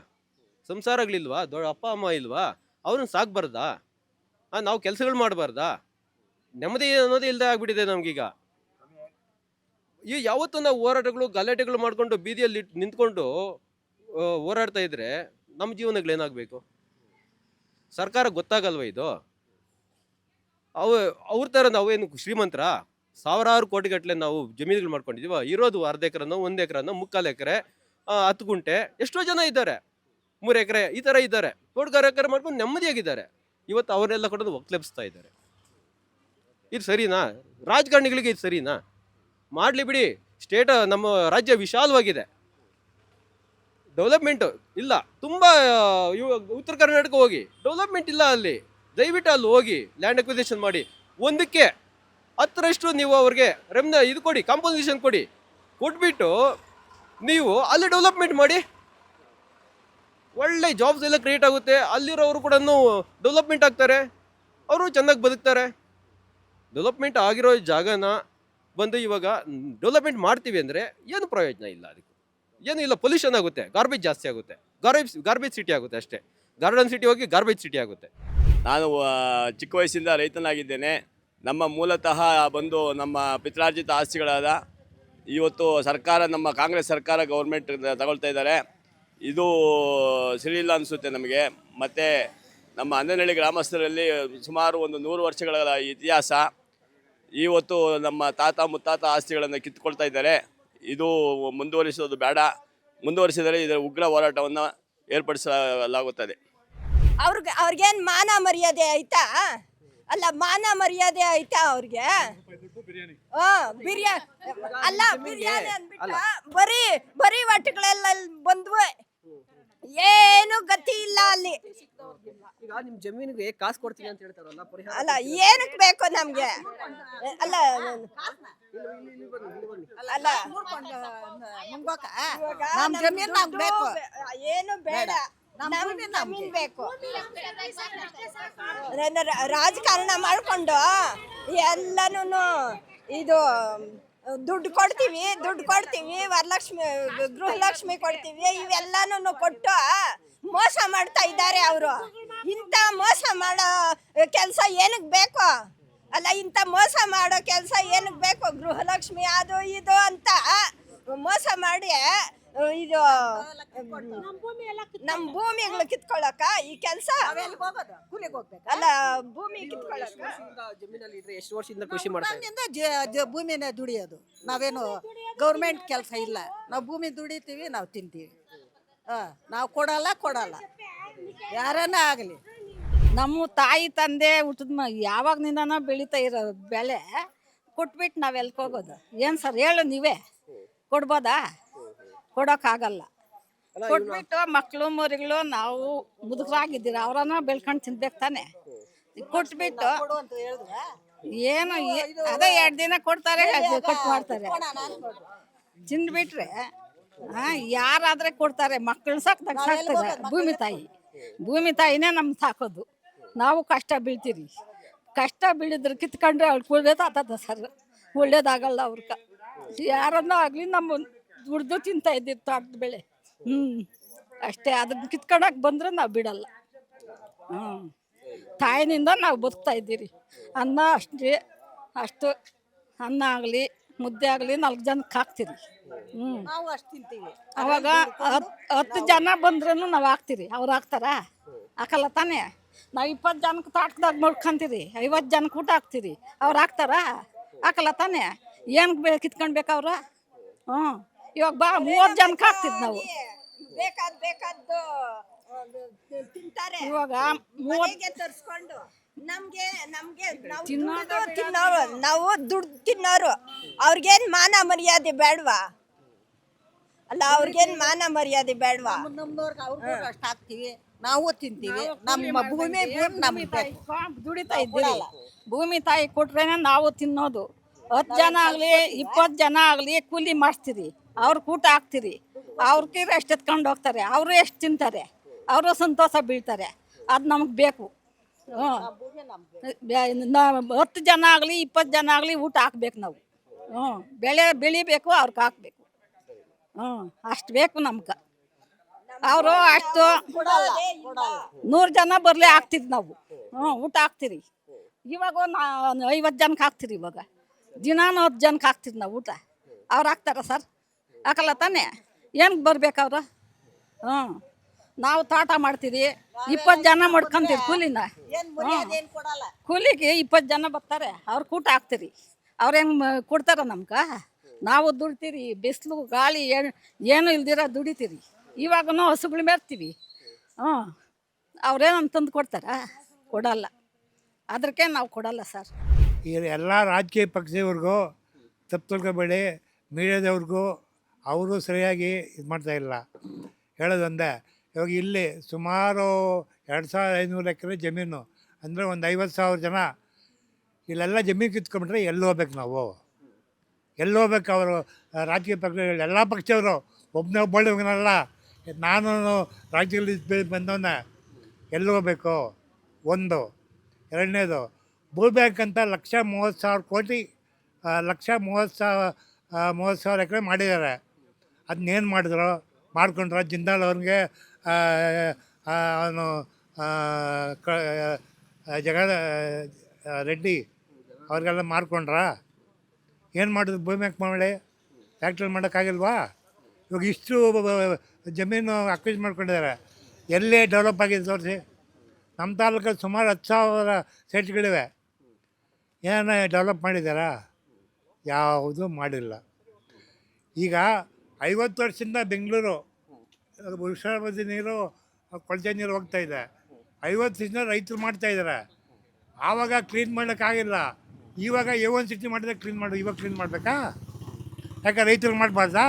ಸಂಸಾರಗಳಿಲ್ವಾ, ದೊಡ್ಡ ಅಪ್ಪ ಅಮ್ಮ ಇಲ್ವಾ, ಅವ್ರನ್ನ ಸಾಕಬಾರ್ದಾ? ನಾವು ಕೆಲಸಗಳು ಮಾಡಬಾರ್ದಾ? ನೆಮ್ಮದಿ ಅನ್ನೋದೇ ಇಲ್ಲದೆ ಆಗ್ಬಿಟ್ಟಿದೆ ನಮಗೀಗ. ಯಾವತ್ತೂ ನಾವು ಹೋರಾಟಗಳು ಗಲಾಟೆಗಳು ಮಾಡಿಕೊಂಡು ಬೀದಿಯಲ್ಲಿ ನಿಂತ್ಕೊಂಡು ಹೋರಾಡ್ತಾ ಇದ್ರೆ ನಮ್ಮ ಜೀವನಗಳೇನಾಗಬೇಕು? ಸರ್ಕಾರ ಗೊತ್ತಾಗಲ್ವ ಇದು? ಅವ್ರ ಥರ ನಾವೇನು ಶ್ರೀಮಂತರ? ಸಾವಿರಾರು ಕೋಟಿಗಟ್ಟಲೆ ನಾವು ಜಮೀನುಗಳು ಮಾಡ್ಕೊಂಡಿದ್ದೀವ. ಇರೋದು 1/2 ಎಕರೆನೋ 1 ಎಕರೆನೋ 3/4 ಎಕರೆ 10 ಗುಂಟೆ. ಎಷ್ಟೋ ಜನ ಇದ್ದಾರೆ 3 ಎಕರೆ ಈ ಥರ ಇದ್ದಾರೆ, ತೋಟಗಾರಿಕೆ ಮಾಡ್ಕೊಂಡು ನೆಮ್ಮದಿಯಾಗಿದ್ದಾರೆ. ಇವತ್ತು ಅವರೆಲ್ಲ ಕೊಡೋದು ಒಕ್ಲೆಬ್ಸ್ತಾ ಇದ್ದಾರೆ. ಇದು ಸರಿನಾ? ರಾಜಕಾರಣಿಗಳಿಗೆ ಇದು ಸರಿನಾ? ಮಾಡಲಿ ಬಿಡಿ. ನಮ್ಮ ರಾಜ್ಯ ವಿಶಾಲವಾಗಿದೆ, ಡೆವಲಪ್ಮೆಂಟ್ ಇಲ್ಲ. ತುಂಬ ಉತ್ತರ ಕರ್ನಾಟಕ ಹೋಗಿ, ಡೆವಲಪ್ಮೆಂಟ್ ಇಲ್ಲ ಅಲ್ಲಿ. ದಯವಿಟ್ಟು ಅಲ್ಲಿ ಹೋಗಿ ಲ್ಯಾಂಡ್ ಅಕ್ವಿಸಿಷನ್ ಮಾಡಿ. 1ಕ್ಕೆ 10ರಷ್ಟು ನೀವು ಅವ್ರಿಗೆ ಇದು ಕೊಡಿ, ಕಾಂಪನ್ಸೇಷನ್ ಕೊಟ್ಬಿಟ್ಟು ನೀವು ಅಲ್ಲಿ ಡೆವಲಪ್ಮೆಂಟ್ ಮಾಡಿ. ಒಳ್ಳೆ ಜಾಬ್ಸ್ ಎಲ್ಲ ಕ್ರಿಯೇಟ್ ಆಗುತ್ತೆ. ಅಲ್ಲಿರೋರು ಕೂಡ ಡೆವಲಪ್ಮೆಂಟ್ ಆಗ್ತಾರೆ, ಅವರು ಚೆನ್ನಾಗಿ ಬದುಕ್ತಾರೆ. ಡೆವಲಪ್ಮೆಂಟ್ ಆಗಿರೋ ಜಾಗನ ಬಂದು ಇವಾಗ ಡೆವಲಪ್ಮೆಂಟ್ ಮಾಡ್ತೀವಿ ಅಂದರೆ ಏನು ಪ್ರಯೋಜನ ಇಲ್ಲ. ಅದಕ್ಕೆ ಏನೂ ಇಲ್ಲ. ಪೊಲ್ಯೂಷನ್ ಆಗುತ್ತೆ, ಗಾರ್ಬೇಜ್ ಜಾಸ್ತಿ ಆಗುತ್ತೆ, ಗಾರ್ಬೇಜ್ ಸಿಟಿ ಆಗುತ್ತೆ ಅಷ್ಟೇ. ಗಾರ್ಡನ್ ಸಿಟಿ ಹೋಗಿ ಗಾರ್ಬೇಜ್ ಸಿಟಿ ಆಗುತ್ತೆ. ನಾನು ಚಿಕ್ಕ ವಯಸ್ಸಿಂದ ರೈತನಾಗಿದ್ದೇನೆ. ನಮ್ಮ ಮೂಲತಃ ಬಂದು ನಮ್ಮ ಪಿತ್ರಾರ್ಜಿತ ಆಸ್ತಿಗಳಾದ ಇವತ್ತು ಸರ್ಕಾರ, ನಮ್ಮ ಕಾಂಗ್ರೆಸ್ ಸರ್ಕಾರ ಗೌರ್ಮೆಂಟ್ ತಗೊಳ್ತಾ ಇದ್ದಾರೆ. ಇದು ಸರಿಯಿಲ್ಲ ಅನಿಸುತ್ತೆ ನಮಗೆ. ಮತ್ತು ನಮ್ಮ ಹಂದನಹಳ್ಳಿ ಗ್ರಾಮಸ್ಥರಲ್ಲಿ ಸುಮಾರು ಒಂದು 100 ವರ್ಷಗಳ ಇತಿಹಾಸ. ಇವತ್ತು ನಮ್ಮ ತಾತ ಮುತ್ತಾತ ಆಸ್ತಿಗಳನ್ನು ಕಿತ್ಕೊಳ್ತಾ ಇದ್ದಾರೆ. ಇದು ಮುಂದುವರಿಸೋದು ಬೇಡ. ಮುಂದುವರಿಸಿದರೆ ಇದರ ಉಗ್ರ ಹೋರಾಟವನ್ನು ಏರ್ಪಡಿಸಲಾಗುತ್ತದೆ. ಅವ್ರಿಗೇನು ಮಾನ ಮರ್ಯಾದೆ ಆಯ್ತಾ? ಅಲ್ಲ, ಮಾನ ಮರ್ಯಾದೆ ಆಯ್ತಾ ಅವ್ರಿಗೆ? ಬಿರಿಯಾನಿ ಅಲ್ಲ, ಬಿರಿಯಾನಿ ಅಂದ್ಬಿಟ್ಟು ಬರೀ ಒಟ್ಟುಗಳೆಲ್ಲ ಬಂದ್ವು. ಏನು ಗತಿ ಇಲ್ಲ ಅಲ್ಲಿ. ಈಗ ನಿಮ್ ಜಮೀನಿಗೆ ಕಾಸು ಕೊಡ್ತೀನಿ ಅಂತ ಹೇಳ್ತಾರಲ್ಲ, ಪರಿಹಾರ ಅಲ್ಲ ಏನಕ್ಕೆ ಬೇಕು ನಮ್ಗೆ? ಅಲ್ಲ ಅಲ್ಲ ಇವಾಗ ನಮ್ ನಮ್ಗ್ ಜಮೀನ್ ನಮ್ಗ್ ದುಡ್ಡು ಬೇಕು. ಏನು ಬೇಡ, ನಮ್ ನಮ್ಗ್ ಜಮೀನ್ ಜಮೀನ್ ಬೇಕು. ರಾಜಕಾರಣ ಮಾಡ್ಕೊಂಡು ಎಲ್ಲನೂ ಇದು ದುಡ್ಡು ಕೊಡ್ತೀವಿ ವರಲಕ್ಷ್ಮಿ ಗೃಹಲಕ್ಷ್ಮಿ ಕೊಡ್ತೀವಿ, ಇವೆಲ್ಲನೂ ಕೊಟ್ಟು ಮೋಸ ಮಾಡ್ತಾ ಇದ್ದಾರೆ ಅವರು. ಇಂಥ ಮೋಸ ಮಾಡೋ ಕೆಲಸ ಏನಕ್ಕೆ ಬೇಕು? ಅಲ್ಲ ಇಂಥ ಮೋಸ ಮಾಡೋ ಕೆಲಸ ಏನಕ್ಕೆ ಬೇಕು? ಗೃಹಲಕ್ಷ್ಮಿ ಅದು ಇದು ಅಂತ ಮೋಸ ಮಾಡಿ ಇದು ನಮ್ಮ ಭೂಮಿಗಳು ಕಿತ್ಕೊಳ್ಳಕ ಈ ಕೆಲಸ. ಅಲ್ಲ ಭೂಮಿ ಕಿತ್ಕೊಳ್ಳಕ ಜಮೀನಲ್ಲಿ ಇದ್ರೆ ಎಷ್ಟು ವರ್ಷದಿಂದ ಕೃಷಿ ಮಾಡ್ತಾ ಇದ್ದೀರಾ? ನಮ್ಮಿಂದ ಭೂಮಿನೇ ದುಡಿಯೋದು. ನಾವೇನು ಗೌರ್ಮೆಂಟ್ ಕೆಲಸ ಇಲ್ಲ. ನಾವು ಭೂಮಿ ದುಡಿತೀವಿ, ನಾವು ತಿಂತೀವಿ. ನಾವು ಕೊಡಲ್ಲ ಯಾರನ್ನ ಆಗಲಿ. ನಮ್ಮ ತಾಯಿ ತಂದೆ ಹುಟ್ಟಿದ ಯಾವಾಗನಿಂದನೂ ಬೆಳೀತಾ ಇರೋ ಬೆಳೆ ಕೊಟ್ಬಿಟ್ಟು ನಾವು ಎಲ್ಕ್ ಹೋಗೋದು? ಏನು ಸರ್ ಹೇಳು ನೀವೇ, ಕೊಡ್ಬೋದಾ? ಕೊಡೋಕ್ಕಾಗಲ್ಲ. ಕೊಟ್ಬಿಟ್ಟು ಮಕ್ಕಳು ಮರಿಗಳು ನಾವು ಮುದುಕರಾಗಿದ್ದೀರ, ಅವರನ್ನ ಬೆಳ್ಕೊಂಡು ತಿನ್ಬೇಕು ತಾನೆ. ಕೊಟ್ಬಿಟ್ಟು ಏನು ಅದೇ 2 ದಿನ ಕೊಡ್ತಾರೆ, ಕಟ್ ಮಾಡ್ತಾರೆ, ತಿಂದ್ಬಿಟ್ರೆ ಯಾರಾದ್ರೆ ಕೊಡ್ತಾರೆ? ಮಕ್ಕಳು ಸಾಕ್ತಾರೆ. ಭೂಮಿ ತಾಯಿನೇ ನಮ್ಗೆ ಸಾಕೋದು. ನಾವು ಕಷ್ಟ ಬೀಳ್ತೀರಿ. ಕಷ್ಟ ಬೀಳಿದ್ರೆ ಕಿತ್ಕೊಂಡ್ರೆ ಅವ್ರಿಗೆ ಒಳ್ಳೇದಾಗ್ತದ ಸರ್? ಒಳ್ಳೇದಾಗಲ್ಲ ಅವ್ರಿಗೆ. ಯಾರನ್ನ ಆಗಲಿ ನಮ್ಮ ದುಡ್ದು ತಿಂತಾ ಇದ್ದೀವಿ ತೋಟದ ಬೆಳೆ. ಅಷ್ಟೇ. ಅದನ್ನ ಕಿತ್ಕೊಳಕ್ಕೆ ಬಂದ್ರೆ ನಾವು ಬಿಡಲ್ಲ. ತಾಯಿನಿಂದ ನಾವು ಬದುಕ್ತಾ ಇದ್ದೀರಿ. ಅನ್ನ ಅಷ್ಟು ಅನ್ನ ಆಗಲಿ ಮುದ್ದೆ ಆಗಲಿ 4 ಜನಕ್ಕೆ ಹಾಕ್ತೀರಿ. ನಾವು ಅಷ್ಟು ತಿಂತೀವಿ. ಅವಾಗ 10 ಜನ ಬಂದ್ರೂ ನಾವು ಹಾಕ್ತೀರಿ. ಅವ್ರು ಹಾಕ್ತಾರಾ? ಹಾಕಲ್ಲ ತಾನೇ. ನಾವು 20 ಜನಕ್ಕೆ ತೋಟದಾಗ ನೋಡ್ಕೊಂತೀರಿ, 50 ಜನಕ್ಕೆ ಊಟ ಹಾಕ್ತೀರಿ. ಅವ್ರು ಹಾಕ್ತಾರಾ? ಹಾಕಲ್ಲ ತಾನೇ. ಏನಕ್ಕೆ ಕಿತ್ಕೊಂಡ್ಬೇಕು ಅವ್ರು? ಇವಾಗ 30 ಜನಕ್ಕೆ ಹಾಕ್ತೀರಿ ನಾವು. ಬೇಕಾದ್ದು ತಿಂತಾರೆ. ಇವಾಗ ಮನೆಗೆ ತರಿಸ್ಕೊಂಡು ನಮ್ಗೆ ನಾವು ದುಡ್ಡು ತಿನ್ನೋರು. ಅವ್ರಿಗೇನ್ ಮಾನ ಮರ್ಯಾದೆ ಬೇಡವಾ? ಅಲ್ಲ ಅವ್ರಿಗೇನ್ ಮಾನ ಮರ್ಯಾದೆ ಬೇಡವಾ? ನಮ್ಮವ್ರಿಗೆ ಅವ್ರಿಗೂ ಅಷ್ಟು ಹಾಕ್ತೀವಿ, ನಾವು ತಿಂತೀವಿ. ನಮ್ಮ ಭೂಮಿ ನಮ್ಗೆ ದುಡಿತಾ ಇದ್ದೀವಿ. ಭೂಮಿ ತಾಯಿ ಕೊಟ್ರೇನೆ ನಾವು ತಿನ್ನೋದು. 10 ಜನ ಆಗಲಿ 20 ಜನ ಆಗಲಿ ಕೂಲಿ ಮಾಡಿಸ್ತೀರಿ, ಅವ್ರಿಗೆ ಊಟ ಹಾಕ್ತೀರಿ. ಅವ್ರಿಗೆ ಎಷ್ಟು ಎತ್ಕೊಂಡು ಹೋಗ್ತಾರೆ, ಅವರು ಎಷ್ಟು ತಿಂತಾರೆ, ಅವರು ಸಂತೋಷ ಬೀಳ್ತಾರೆ. ಅದು ನಮಗೆ ಬೇಕು. 10 ಜನ ಆಗಲಿ 20 ಜನ ಆಗಲಿ ಊಟ ಹಾಕ್ಬೇಕು ನಾವು. ಬೆಳಿಬೇಕು, ಅವ್ರಿಗೆ ಹಾಕ್ಬೇಕು. ಅಷ್ಟು ಬೇಕು ನಮ್ಗೆ. ಅವರು ಅಷ್ಟು 100 ಜನ ಬರಲಿ ಹಾಕ್ತೀರಿ ನಾವು. ಊಟ ಹಾಕ್ತೀರಿ. ಇವಾಗ 50 ಜನಕ್ಕೆ ಹಾಕ್ತೀರಿ. ಇವಾಗ ದಿನಾನು 10 ಜನಕ್ಕೆ ಹಾಕ್ತೀರಿ ನಾವು ಊಟ. ಅವ್ರು ಹಾಕ್ತಾರ ಸರ್? ಹಾಕಲ್ಲ ತಾನೇ. ಏನಕ್ಕೆ ಬರ್ಬೇಕು ಅವರು? ನಾವು ತೋಟ ಮಾಡ್ತೀರಿ, 20 ಜನ ಮಾಡ್ಕೊಂತೀರಿ ಕೂಲಿನ. ಕೂಲಿಗೆ 20 ಜನ ಬರ್ತಾರೆ, ಅವ್ರು ಊಟ ಹಾಕ್ತೀರಿ. ಅವ್ರು ಹೆಂಗೆ ಕೊಡ್ತಾರ ನಮ್ಗೆ? ನಾವು ದುಡ್ತೀರಿ. ಬಿಸಿಲು ಗಾಳಿ ಏನು ಇಲ್ದಿರ ದುಡಿತೀರಿ. ಇವಾಗೂ ಹಸುಗಳು ಮೇರ್ತೀವಿ. ಅವ್ರೇನು ತಂದು ಕೊಡ್ತಾರ? ಕೊಡಲ್ಲ. ಅದಕ್ಕೆ ನಾವು ಕೊಡಲ್ಲ ಸರ್. ಈ ಎಲ್ಲ ರಾಜಕೀಯ ಪಕ್ಷದವ್ರಿಗೂ ತಪ್ಪು ತಿಳ್ಕೊಬೇಡಿ. ಮೀಡಿಯಾದವ್ರಿಗೂ ಅವರು ಸರಿಯಾಗಿ ಇದು ಮಾಡ್ತಾಯಿಲ್ಲ. ಹೇಳೋದೊಂದೇ. ಇವಾಗ ಇಲ್ಲಿ ಸುಮಾರು 2500 ಎಕರೆ ಜಮೀನು ಅಂದರೆ ಒಂದು 50,000 ಜನ. ಇಲ್ಲೆಲ್ಲ ಜಮೀನು ಕಿತ್ಕೊಂಡ್ಬಿಟ್ರೆ ಎಲ್ಲಿ ಹೋಗ್ಬೇಕು ನಾವು? ಎಲ್ಲಿ ಹೋಗ್ಬೇಕು? ಅವರು ರಾಜಕೀಯ ಪಕ್ಷಗಳು ಎಲ್ಲ ಪಕ್ಷದವರು ಒಬ್ಬನಲ್ಲ. ನಾನು ರಾಜ್ಯದಲ್ಲಿ ಬಂದವನ್ನ ಎಲ್ಲಿ ಹೋಗ್ಬೇಕು? ಒಂದು. ಎರಡನೇದು, ಭೂಬೇಕಂತ 1,30,000 ಕೋಟಿ 1,30,000 ಎಕರೆ ಮಾಡಿದ್ದಾರೆ. ಅದನ್ನೇನು ಮಾಡಿದ್ರು? ಮಾಡ್ಕೊಂಡ್ರ ಜಿಂದಾಲ್ ಅವ್ರಿಗೆ ಅವನು ರೆಡ್ಡಿ ಅವ್ರಿಗೆಲ್ಲ ಮಾರ್ಕೊಂಡ್ರ? ಏನು ಮಾಡಿದ್ರು? ಭೂಮ್ಯಾಕೆ ಮಾಡಿ ಫ್ಯಾಕ್ಟ್ರಿ ಮಾಡೋಕ್ಕಾಗಿಲ್ವಾ? ಇವಾಗ ಇಷ್ಟು ಜಮೀನು ಅಕ್ವೈಸ್ ಮಾಡ್ಕೊಂಡಿದ್ದಾರೆ. ಎಲ್ಲೇ ಡೆವಲಪ್ ಆಗಿದೆ ತೋರಿಸಿ. ನಮ್ಮ ತಾಲೂಕಲ್ಲಿ ಸುಮಾರು 10,000 ಸೈಟ್ಗಳಿವೆ. ಏನ ಡೆವಲಪ್ ಮಾಡಿದ್ದಾರಾ? ಯಾವುದೂ ಮಾಡಿಲ್ಲ. ಈಗ 50 ವರ್ಷದಿಂದ ಬೆಂಗಳೂರು ವಿಶ್ರಾವತಿ ನೀರು ಕೊಳಚೆ ನೀರು ಹೋಗ್ತಾಯಿದೆ. 50 ವರ್ಷದಿಂದ ರೈತರು ಮಾಡ್ತಾಯಿದ್ದಾರೆ. ಆವಾಗ ಕ್ಲೀನ್ ಮಾಡೋಕ್ಕಾಗಿಲ್ಲ. ಇವಾಗ A1 ಸಿಟಿ ಮಾಡಿದ್ರೆ ಇವಾಗ ಕ್ಲೀನ್ ಮಾಡಬೇಕಾ? ಯಾಕೆ ರೈತರಿಗೆ ಮಾಡಬಾರ್ದಾ?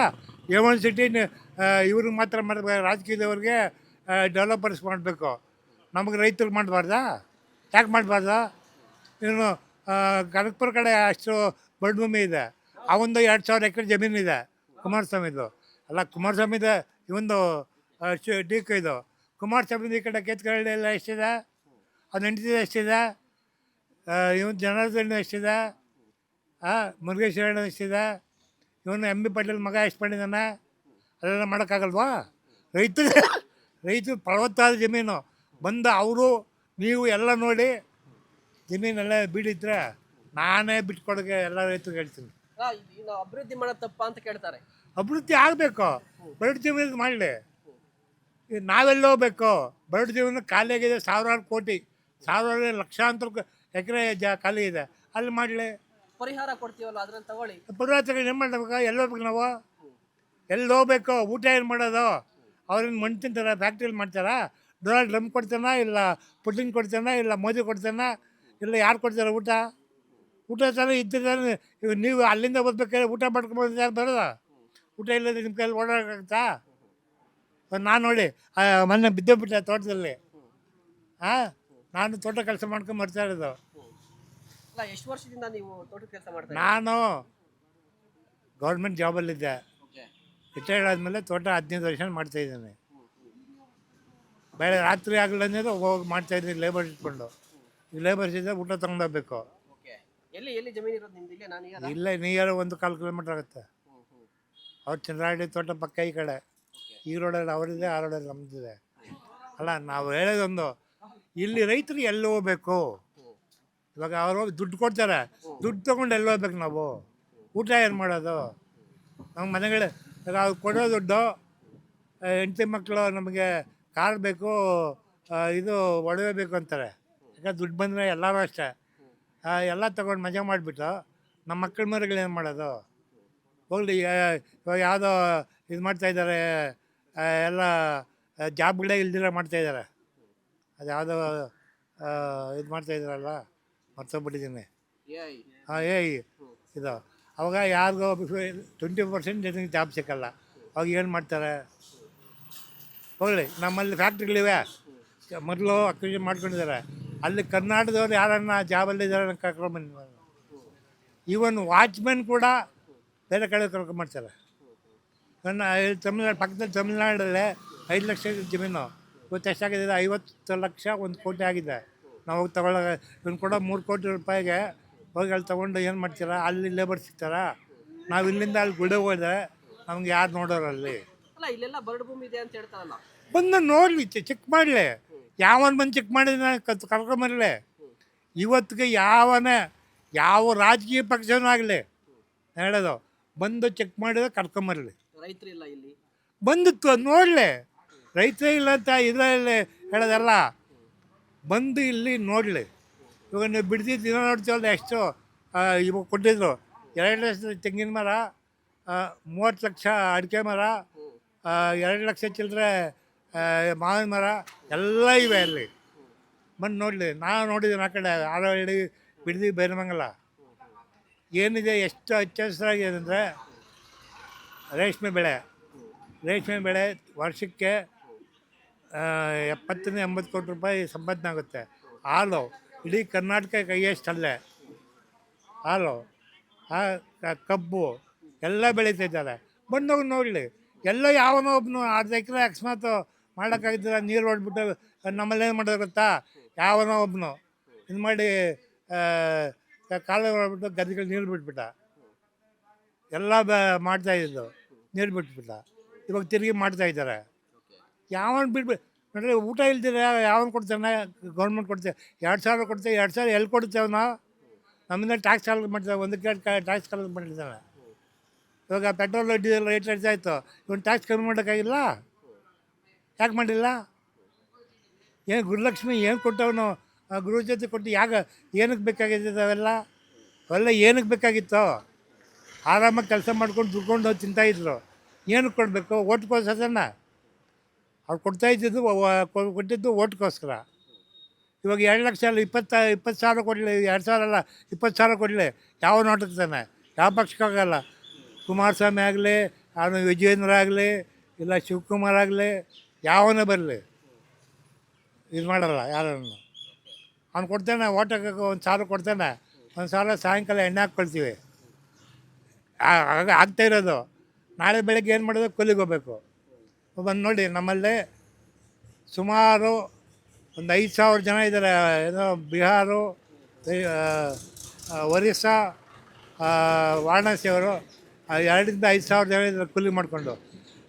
A1 ಸಿಟಿ ಇವ್ರಿಗೆ ಮಾತ್ರ ಮಾಡಬೇಕು, ರಾಜಕೀಯದವ್ರಿಗೆ ಡೆವಲಪರ್ಸ್ ಮಾಡಬೇಕು, ನಮಗೆ ರೈತರು ಮಾಡಬಾರ್ದಾ? ಯಾಕೆ ಮಾಡಬಾರ್ದಾ? ಇನ್ನು ಕನಕಪುರ ಕಡೆ ಅಷ್ಟು ಬರಡು ಭೂಮಿ ಇದೆ, ಅವೊಂದು 2,000 ಎಕರೆ ಜಮೀನಿದೆ ಕುಮಾರಸ್ವಾಮಿದು. ಅಲ್ಲ, ಕುಮಾರಸ್ವಾಮಿದು ಇವೊಂದು ಡೀಕ್ ಇದು. ಕುಮಾರಸ್ವಾಮಿದು ಈ ಕಡೆ ಕೇತ್ಕರಳ್ಳಿ ಎಲ್ಲ ಎಷ್ಟಿದೆ? ಅದು ಹೆಂಡತಿದೆ ಎಷ್ಟಿದೆ? ಇವನು ಜನಾರ್ದನ್ ಎಷ್ಟಿದೆ? ಮುರುಗೇಶ್ವರ ಎಷ್ಟಿದೆ? ಇವನು ಎಂ ಬಿ ಪಾಟೀಲ್ ಮಗ ಎಷ್ಟು ಮಾಡಿದ್ದಾನೆ? ಅದೆಲ್ಲ ಮಾಡೋಕ್ಕಾಗಲ್ವಾ? ರೈತರು ಫಲವತ್ತಾದ ಜಮೀನು ಬಂದು ಅವರು ನೀವು ಎಲ್ಲ ನೋಡಿ ಜಮೀನೆಲ್ಲ ಬಿಡಿದ್ರೆ ನಾನೇ ಬಿಟ್ಕೊಡೋಕ್ಕೆ ಎಲ್ಲ ರೈತರಿಗೆ ಹೇಳ್ತೀನಿ. ನಾವು ಅಭಿವೃದ್ಧಿ ಮಾಡೋದು ತಪ್ಪ ಅಂತ ಕೇಳ್ತಾರೆ. ಅಭಿವೃದ್ಧಿ ಆಗಬೇಕು, ಬರಡು ಜಮೀನು ಮಾಡಲಿ. ನಾವೆಲ್ಲ ಹೋಗ್ಬೇಕು? ಬರಡು ಜಮೀನು ಖಾಲಿಯಾಗಿದೆ, ಸಾವಿರಾರು ಕೋಟಿ, ಸಾವಿರಾರು ಲಕ್ಷಾಂತರ ಎಕರೆ ಖಾಲಿ ಇದೆ, ಅಲ್ಲಿ ಮಾಡಲಿ. ಪರಿಹಾರ ಕೊಡ್ತೀವಲ್ಲ, ಅದ್ರಲ್ಲಿ ತಗೊಳ್ಳಿ. ಪರಿಹಾರ ಏನು ಮಾಡಬೇಕು? ಎಲ್ಲಿ ಹೋಗ್ಬೇಕು ನಾವು? ಎಲ್ಲಿ ಹೋಗ್ಬೇಕು? ಊಟ ಏನು ಮಾಡೋದು? ಅವ್ರೇನು ಮಣ್ಣು ತಿಂತಾರ? ಫ್ಯಾಕ್ಟ್ರಿಯಲ್ಲಿ ಮಾಡ್ತಾರಾ? ಡೊನಾಲ್ಡ್ ಟ್ರಂಪ್ ಕೊಡ್ತಾನ, ಇಲ್ಲ ಪುಟಿನ್ ಕೊಡ್ತಾನ, ಇಲ್ಲ ಮೋದಿ ಕೊಡ್ತಾನ, ಇಲ್ಲ ಯಾರು ಕೊಡ್ತಾರೆ ಊಟ? ಊಟ ತಾನೇ ಇದ್ದಿದ್ದಾನೆ. ಇವಾಗ ನೀವು ಅಲ್ಲಿಂದ ಬರ್ಬೇಕಾದ್ರೆ ಊಟ ಮಾಡ್ಕೊಂಬೋದು, ಯಾರು ಬರೋದ? ಊಟ ಇಲ್ಲದೆ ನಿಮ್ಮ ಕೈಯಲ್ಲಿ ಓಡಾಡೋಕ್ಕಾಗುತ್ತಾ? ನಾನು ನೋಡಿ ಮೊನ್ನೆ ಬಿದ್ದೋಗ್ಬಿಟ್ಟೆ ತೋಟದಲ್ಲಿ. ನಾನು ತೋಟ ಕೆಲಸ ಮಾಡ್ಕೊಂಡು ಬರ್ತಾ ಇರೋದು. ಎಷ್ಟು ವರ್ಷದಿಂದ ನೀವು ತೋಟದ ಕೆಲಸ ಮಾಡ್ತಾ ನಾನು ಗೌರ್ಮೆಂಟ್ ಜಾಬಲ್ಲಿದ್ದೆ, ರಿಟೈರ್ಡ್ ಆದಮೇಲೆ ತೋಟ 15 ವರ್ಷ ಮಾಡ್ತಾಯಿದ್ದೇನೆ. ಬೆಳೆ ರಾತ್ರಿ ಆಗಲಂದ್ರೆ ಹೋಗಿ ಮಾಡ್ತಾಯಿದ್ದೀನಿ, ಲೇಬರ್ ಇಟ್ಕೊಂಡು. ಈ ಲೇಬರ್ಸ್ ಇದ್ದರೆ ಊಟ ತೊಗೊಂಡೋಗ್ಬೇಕು. ಎಲ್ಲಿ ಜಮೀನು ಇರೋದು ನಿಮ್ದು? ಇಲ್ಲೇ ನಾನು ಇಲ್ಲೇ ನಿಯರ್ 1.25 ಕಿಲೋಮೀಟ್ರ್ ಆಗುತ್ತೆ. ಅವ್ರು ಚಂದ್ರಾಡಿ ತೋಟ ಪಕ್ಕ ಈ ಕಡೆ, ಈ ರೋಡಲ್ಲಿ ಅವರಿದೆ, ಆ ರೋಡಲ್ಲಿ ನಮ್ಮದಿದೆ. ಅಲ್ಲ, ನಾವು ಹೇಳೋದೊಂದು, ಇಲ್ಲಿ ರೈತರು ಎಲ್ಲಿ ಹೋಗ್ಬೇಕು? ಇವಾಗ ಅವರು ದುಡ್ಡು ಕೊಡ್ತಾರೆ, ದುಡ್ಡು ತೊಗೊಂಡು ಎಲ್ಲಿ ಹೋಗ್ಬೇಕು ನಾವು? ಊಟ ಏನು ಮಾಡೋದು? ನಮ್ಮ ಮನೆಗಳು ಇವಾಗ ಅವ್ರು ಕೊಡೋ ದುಡ್ಡು, ಹೆಂಡತಿ ಮಕ್ಕಳು ನಮಗೆ ಕಾರ್ ಬೇಕು, ಇದು ಒಡವೆ ಬೇಕು ಅಂತಾರೆ. ಯಾಕಂದ್ರೆ ದುಡ್ಡು ಬಂದರೆ ಎಲ್ಲರೂ ಅಷ್ಟೇ, ಎಲ್ಲ ತೊಗೊಂಡು ಮಜಾ ಮಾಡಿಬಿಟ್ಟು ನಮ್ಮ ಮಕ್ಕಳ ಮರಿಗಳು ಏನು ಮಾಡೋದು? ಹೋಗಲಿ, ಇವಾಗ ಯಾವುದೋ ಇದು ಮಾಡ್ತಾಯಿದ್ದಾರೆ, ಎಲ್ಲ ಜಾಬ್ಗಳೇ ಇಲ್ದಿರ ಮಾಡ್ತಾಯಿದ್ದಾರೆ. ಅದು ಯಾವುದೋ ಇದು ಮಾಡ್ತಾಯಿದ್ದಾರಲ್ಲ, ಮರ್ತೋಗ್ಬಿಟ್ಟಿದ್ದೀನಿ. ಇದು ಅವಾಗ ಯಾರಿಗೋ 20% ಜನಕ್ಕೆ ಜಾಬ್ ಸಿಕ್ಕಲ್ಲ. ಅವಾಗ ಏನು ಮಾಡ್ತಾರೆ? ಹೋಗಲಿ, ನಮ್ಮಲ್ಲಿ ಫ್ಯಾಕ್ಟ್ರಿಗಳಿವೆ, ಮೊದಲು ಅಕ್ವಿಷನ್ ಮಾಡ್ಕೊಂಡಿದ್ದಾರೆ. ಅಲ್ಲಿ ಕರ್ನಾಟಕದವ್ರು ಯಾರನ್ನ ಜಾಬಲ್ಲಿದ್ದಾರೆ ಕರ್ಕೊಂಡ್ಬಂದು, ಈವನ್ ವಾಚ್ಮೆನ್ ಕೂಡ ಬೇರೆ ಕಡೆ ಕರ್ಕೊಂಡ್ಬರ್ತಾರೆ. ನನ್ನ ತಮಿಳ್ನಾಡು ಪಕ್ಕದಲ್ಲಿ ತಮಿಳ್ನಾಡಲ್ಲೇ 5 ಲಕ್ಷ ಜಮೀನು ಇವತ್ತು ಎಷ್ಟಾಗಿದೆ? 50 ಲಕ್ಷ, 1 ಕೋಟಿ ಆಗಿದೆ. ನಾವು ಹೋಗಿ ತಗೊಳ್ಳೋ ಇವನು ಕೊಡೋ 3 ಕೋಟಿ ರೂಪಾಯಿಗೆ ಹೋಗಿ ಅಲ್ಲಿ ತೊಗೊಂಡು ಏನು ಮಾಡ್ತೀರಾ? ಅಲ್ಲಿ ಲೇಬರ್ ಸಿಗ್ತಾರಾ? ನಾವು ಇಲ್ಲಿಂದ ಅಲ್ಲಿ ಗುಡೆ ಹೋದ್ರೆ ನಮ್ಗೆ ಯಾರು ನೋಡೋರು ಅಲ್ಲಿ? ಅಲ್ಲ, ಇಲ್ಲೆಲ್ಲ ಬರಡು ಭೂಮಿ ಇದೆ ಅಂತ ಹೇಳ್ತಾರಲ್ಲ. ಬಂದು ನೋಡಲಿ, ಚೆಕ್ ಮಾಡಲಿ. ಯಾವನು ಬಂದು ಚೆಕ್ ಮಾಡಿದ್ರೆ ಕರ್ಕೊಂಬರಲಿ. ಇವತ್ತಿಗೆ ಯಾವ ರಾಜಕೀಯ ಪಕ್ಷನೂ ಆಗಲಿ ಹೇಳೋದು, ಬಂದು ಚೆಕ್ ಮಾಡಿದ್ರೆ ಕರ್ಕೊಂಬರಲಿ. ರೈತರಿಲ್ಲ ಇಲ್ಲಿ, ಬಂದು ನೋಡಲಿ. ರೈತರೇ ಇಲ್ಲ ಅಂತ ಇದರಲ್ಲಿ ಹೇಳೋದಲ್ಲ, ಬಂದು ಇಲ್ಲಿ ನೋಡಲಿ. ಇವಾಗ ನೀವು ಬಿಡ್ದಿದ್ದು ದಿನ ನೋಡ್ತೀವಲ್ಲ, ಎಷ್ಟು ಇವಾಗ ಕೊಟ್ಟಿದ್ರು 2 ಲಕ್ಷ ತೆಂಗಿನ ಮರ, 30 ಲಕ್ಷ ಅಡಿಕೆ ಮರ, 2 ಲಕ್ಷ ಚಿಲ್ಲರೆ ಮಾವಿನ ಮರ ಎಲ್ಲ ಇವೆ ಅಲ್ಲಿ. ಬಂದು ನೋಡಲಿ. ನಾನು ನೋಡಿದ್ದೀನಿ ಆ ಕಡೆ ಆರಹಳ್ಳಿ, ಬಿಡ್ದಿ, ಬೈರಮಂಗಲ ಏನಿದೆ, ಎಷ್ಟು ಹಚ್ಚಹಸಿರಾಗಿದೆ ಅಂದರೆ ರೇಷ್ಮೆ ಬೆಳೆ ವರ್ಷಕ್ಕೆ 70-80 ಕೋಟಿ ರೂಪಾಯಿ ಸಂಪಾದನೆ ಆಗುತ್ತೆ. ಹಾಲು ಇಡೀ ಕರ್ನಾಟಕ ಕೈಯಷ್ಟಲ್ಲೇ ಹಾಲು, ಕಬ್ಬು ಎಲ್ಲ ಬೆಳೀತಿದ್ದಾರೆ. ಬಂದೋಗಿ ನೋಡಲಿ. ಎಲ್ಲ ಯಾವನೋ ಒಬ್ಬನು ಅರ್ಧ ಎಕರೆ ಅಕಸ್ಮಾತ್ ಮಾಡೋಕ್ಕಾಗಿದ್ದಿಲ್ಲ, ನೀರು ಹೊಡ್ಬಿಟ್ಟು ನಮ್ಮಲ್ಲೇನು ಮಾಡೋದು ಗೊತ್ತಾ? ಯಾವನೋ ಒಬ್ಬನು ಇದು ಮಾಡಿ ಕಾಲ ಹೊಡ್ಬಿಟ್ಟು ಗದ್ದೆಗಳು ನೀರು ಬಿಟ್ಬಿಟ್ಟ, ಎಲ್ಲ ಮಾಡ್ತಾಯಿದ್ದು ನೀರು ಬಿಟ್ಬಿಟ್ಟ. ಇವಾಗ ತಿರುಗಿ ಮಾಡ್ತಾಯಿದ್ದಾರೆ. ಯಾವನು ಬಿಡ್ಬಿಟ್ಟು ನೋಡ್ರಿ, ಊಟ ಇಲ್ದಿರ ಯಾವನು ಕೊಡ್ತಾನೆ? ಗೌರ್ಮೆಂಟ್ ಕೊಡ್ತೇವೆ. 2,000 ಕೊಡ್ತೇವೆ. 2,000 ಎಲ್ಲಿ ಕೊಡ್ತೇವೆ ನಾವು? ನಮ್ಮಿಂದ ಟ್ಯಾಕ್ಸ್ ಕಲೆಕ್ಟ್ ಮಾಡ್ತೇವೆ, 1 ಟ್ಯಾಕ್ಸ್ ಕಲೆಕ್ಟ್ ಮಾಡಿದ್ದಾನೆ. ಇವಾಗ ಪೆಟ್ರೋಲ್ ಡೀಸೆಲ್ ರೇಟ್ ಹೆಚ್ಚಾಯಿತು, ಇವನು ಟ್ಯಾಕ್ಸ್ ಕಮ್ಮಿ ಮಾಡೋಕ್ಕಾಗಿಲ್ಲ. ಯಾಕೆ ಮಾಡಿಲ್ಲ? ಏನು ಗುರುಲಕ್ಷ್ಮಿ ಏನು ಕೊಟ್ಟವನು? ಗೃಹ ಜೊತೆ ಕೊಟ್ಟು ಏನಕ್ಕೆ ಬೇಕಾಗಿತ್ತು ಅವೆಲ್ಲ ಏನಕ್ಕೆ ಬೇಕಾಗಿತ್ತು? ಆರಾಮಾಗಿ ಕೆಲಸ ಮಾಡ್ಕೊಂಡು ದುಡ್ಕೊಂಡು ತಿಂತಾಯಿದ್ರು. ಏನಕ್ಕೆ ಕೊಡಬೇಕು? ಓಟ್ಗೋಸ್ಕರನ ಅವ್ರು ಕೊಟ್ಟಿದ್ದು ಓಟ್ಗೋಸ್ಕರ. ಇವಾಗ 2 ಲಕ್ಷ ಅಲ್ಲ, 20 ಸಾವಿರ ಕೊಡಲಿ, 2,000 ಅಲ್ಲ, 20 ಸಾವಿರ ಕೊಡಲಿ, ಯಾವ ನೋಟಕ್ತಾನೆ? ಯಾವ ಪಕ್ಷಕ್ಕಾಗಲ್ಲ. ಕುಮಾರಸ್ವಾಮಿ ಆಗಲಿ, ಅವನು ವಿಜಯೇಂದ್ರ ಆಗಲಿ, ಇಲ್ಲ ಶಿವಕುಮಾರ್ ಆಗಲಿ, ಯಾವನೇ ಬರಲಿ, ಇದು ಮಾಡಲ್ಲ ಯಾರನ್ನು. ಅವ್ನು ಕೊಡ್ತಾನೆ ಓಟಕ್ಕೆ 1,000 ಕೊಡ್ತಾನೆ, 1,000 ಸಾಯಂಕಾಲ ಎಣ್ಣೆ ಹಾಕ್ಕೊಳ್ತೀವಿ. ಆಗ ಆಗ್ತಾ ಇರೋದು. ನಾಳೆ ಬೆಳಗ್ಗೆ ಏನು ಮಾಡೋದು, ಕೂಲಿಗೆ ಹೋಗ್ಬೇಕು. ಬಂದು ನೋಡಿ ನಮ್ಮಲ್ಲಿ ಸುಮಾರು ಒಂದು 5,000 ಜನ ಇದ್ದಾರೆ. ಏನೋ ಬಿಹಾರು, ಒರಿಸ್ಸಾ, ವಾರಣಾಸಿಯವರು 2ರಿಂದ 5,000 ಜನ ಇದ್ದಾರೆ ಕೂಲಿ ಮಾಡಿಕೊಂಡು.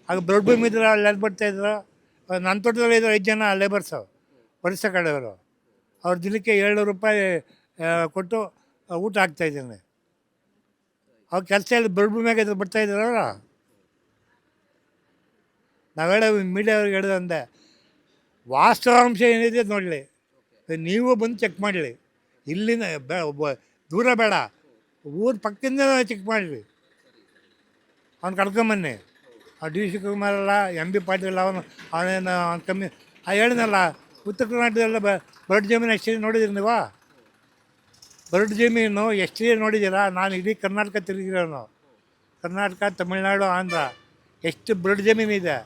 ಆಗ ದೊಡ್ಡ ಭೂಮಿ ಇದ್ರೆ ಅಲ್ಲಿ ಎಲ್ಲಿ ಬರ್ತಾಯಿದ್ರು. ನನ್ನ ತೋಟದಲ್ಲಿ ಇದ್ದಾರೆ 5 ಜನ ಲೇಬರ್ಸು, ಒರಿಸ್ಸಾ ಕಡೆಯವರು. ಅವ್ರ ದಿನಕ್ಕೆ 700 ರೂಪಾಯಿ ಕೊಟ್ಟು ಊಟ ಹಾಕ್ತಾಯಿದ್ದೀನಿ. ಅವ್ರ ಕೆಲಸ ಇಲ್ಲಿ ದೊಡ್ಡ ಭೂಮಿಯಾಗ ಇದ್ರೆ ಬರ್ತಾಯಿದ್ದಾರೆ ಅವರು. ನಾವು ಮೀಡಿಯಾವ್ರಿಗೆ ಹೇಳೋದಂದೆ, ವಾಸ್ತವಾಂಶ ಏನಿದೆ ನೋಡಲಿ, ನೀವು ಬಂದು ಚೆಕ್ ಮಾಡಲಿ. ಇಲ್ಲಿನ ದೂರ ಬೇಡ, ಊರ ಪಕ್ಕದಿಂದ ಚೆಕ್ ಮಾಡಲಿ. ಅವ್ನು ಕರ್ಕೊಂಬನ್ನಿ. ಡಿ ಸಿ ಕುಮಾರಲ್ಲ, MB ಪಾಟೀಲ್, ಅವನೇನು ಕಮ್ಮಿ. ಹೇಳಿದ್ನಲ್ಲ, ಉತ್ತರ ಕರ್ನಾಟಕದಲ್ಲ ಬರಡು ಜಮೀನು ಎಷ್ಟು ನೋಡಿದ್ದೀರಿ ನೀವು? ಬರಡು ಜಮೀನು ಎಷ್ಟು ನೋಡಿದ್ದೀರಾ? ನಾನು ಇಡೀ ಕರ್ನಾಟಕ ತಿರುಗಿರೋನು. ಕರ್ನಾಟಕ, ತಮಿಳ್ನಾಡು, ಆಂಧ್ರ ಎಷ್ಟು ಬರಡು ಜಮೀನಿದೆ.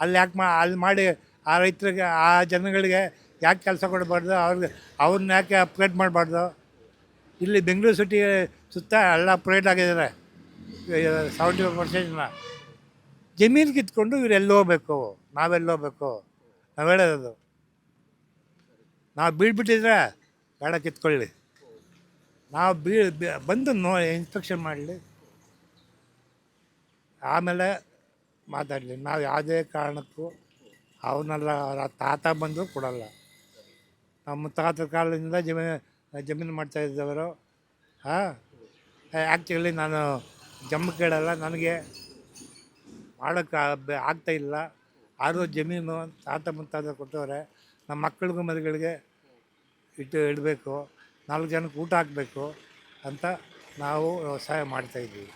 ಅಲ್ಲಿ ಯಾಕೆ ಅಲ್ಲಿ ಮಾಡಿ ಆ ರೈತರಿಗೆ, ಆ ಜನಗಳಿಗೆ ಯಾಕೆ ಕೆಲಸ ಕೊಡಬಾರ್ದು? ಅವ್ರನ್ನ ಯಾಕೆ ಅಪ್ಗ್ರೇಡ್ ಮಾಡಬಾರ್ದು? ಇಲ್ಲಿ ಬೆಂಗಳೂರು ಸಿಟಿ ಸುತ್ತ ಎಲ್ಲ ಅಪ್ಗ್ರೇಡ್ ಆಗಿದ್ದಾರೆ. 75% ಜಮೀನು ಕಿತ್ಕೊಂಡು ಇವ್ರು ಎಲ್ಲಿ ಹೋಗ್ಬೇಕು, ನಾವೆಲ್ಲಿ ಹೋಗ್ಬೇಕು? ನಾವು ಹೇಳೋದು, ನಾವು ಬೀಳ್ಬಿಟ್ಟಿದ್ರೆ ಬೇಡ, ಕಿತ್ಕೊಳ್ಳಿ. ನಾವು ಬಂದು ಇನ್ಸ್ಪೆಕ್ಷನ್ ಮಾಡಲಿ, ಆಮೇಲೆ ಮಾತಾಡಲಿ. ನಾವು ಯಾವುದೇ ಕಾರಣಕ್ಕೂ ಅವನ್ನೆಲ್ಲ ಅವರ ತಾತ ಬಂದರೂ ಕೊಡಲ್ಲ. ನಮ್ಮ ತಾತ ಕಾಲದಿಂದ ಜಮೀನು ಮಾಡ್ತಾಯಿದ್ದವರು. ಆ್ಯಕ್ಚುಲಿ ನಾನು ಜಮ್ಮು ಕೇಳಲ್ಲ, ನನಗೆ ಮಾಡೋಕ್ಕೆ ಆಗ್ತಾಯಿಲ್ಲ. ಆದರೂ ಜಮೀನು ತಾತ ಮುತ್ತಾತ ಕೊಟ್ಟವ್ರೆ. ನಮ್ಮ ಮಕ್ಕಳಿಗೂ ಮರಿಗಳಿಗೆ ಇಡಬೇಕು, 4 ಜನಕ್ಕೆ ಊಟ ಹಾಕಬೇಕು ಅಂತ ನಾವು ವ್ಯವಸಾಯ ಮಾಡ್ತಾಯಿದ್ದೀವಿ.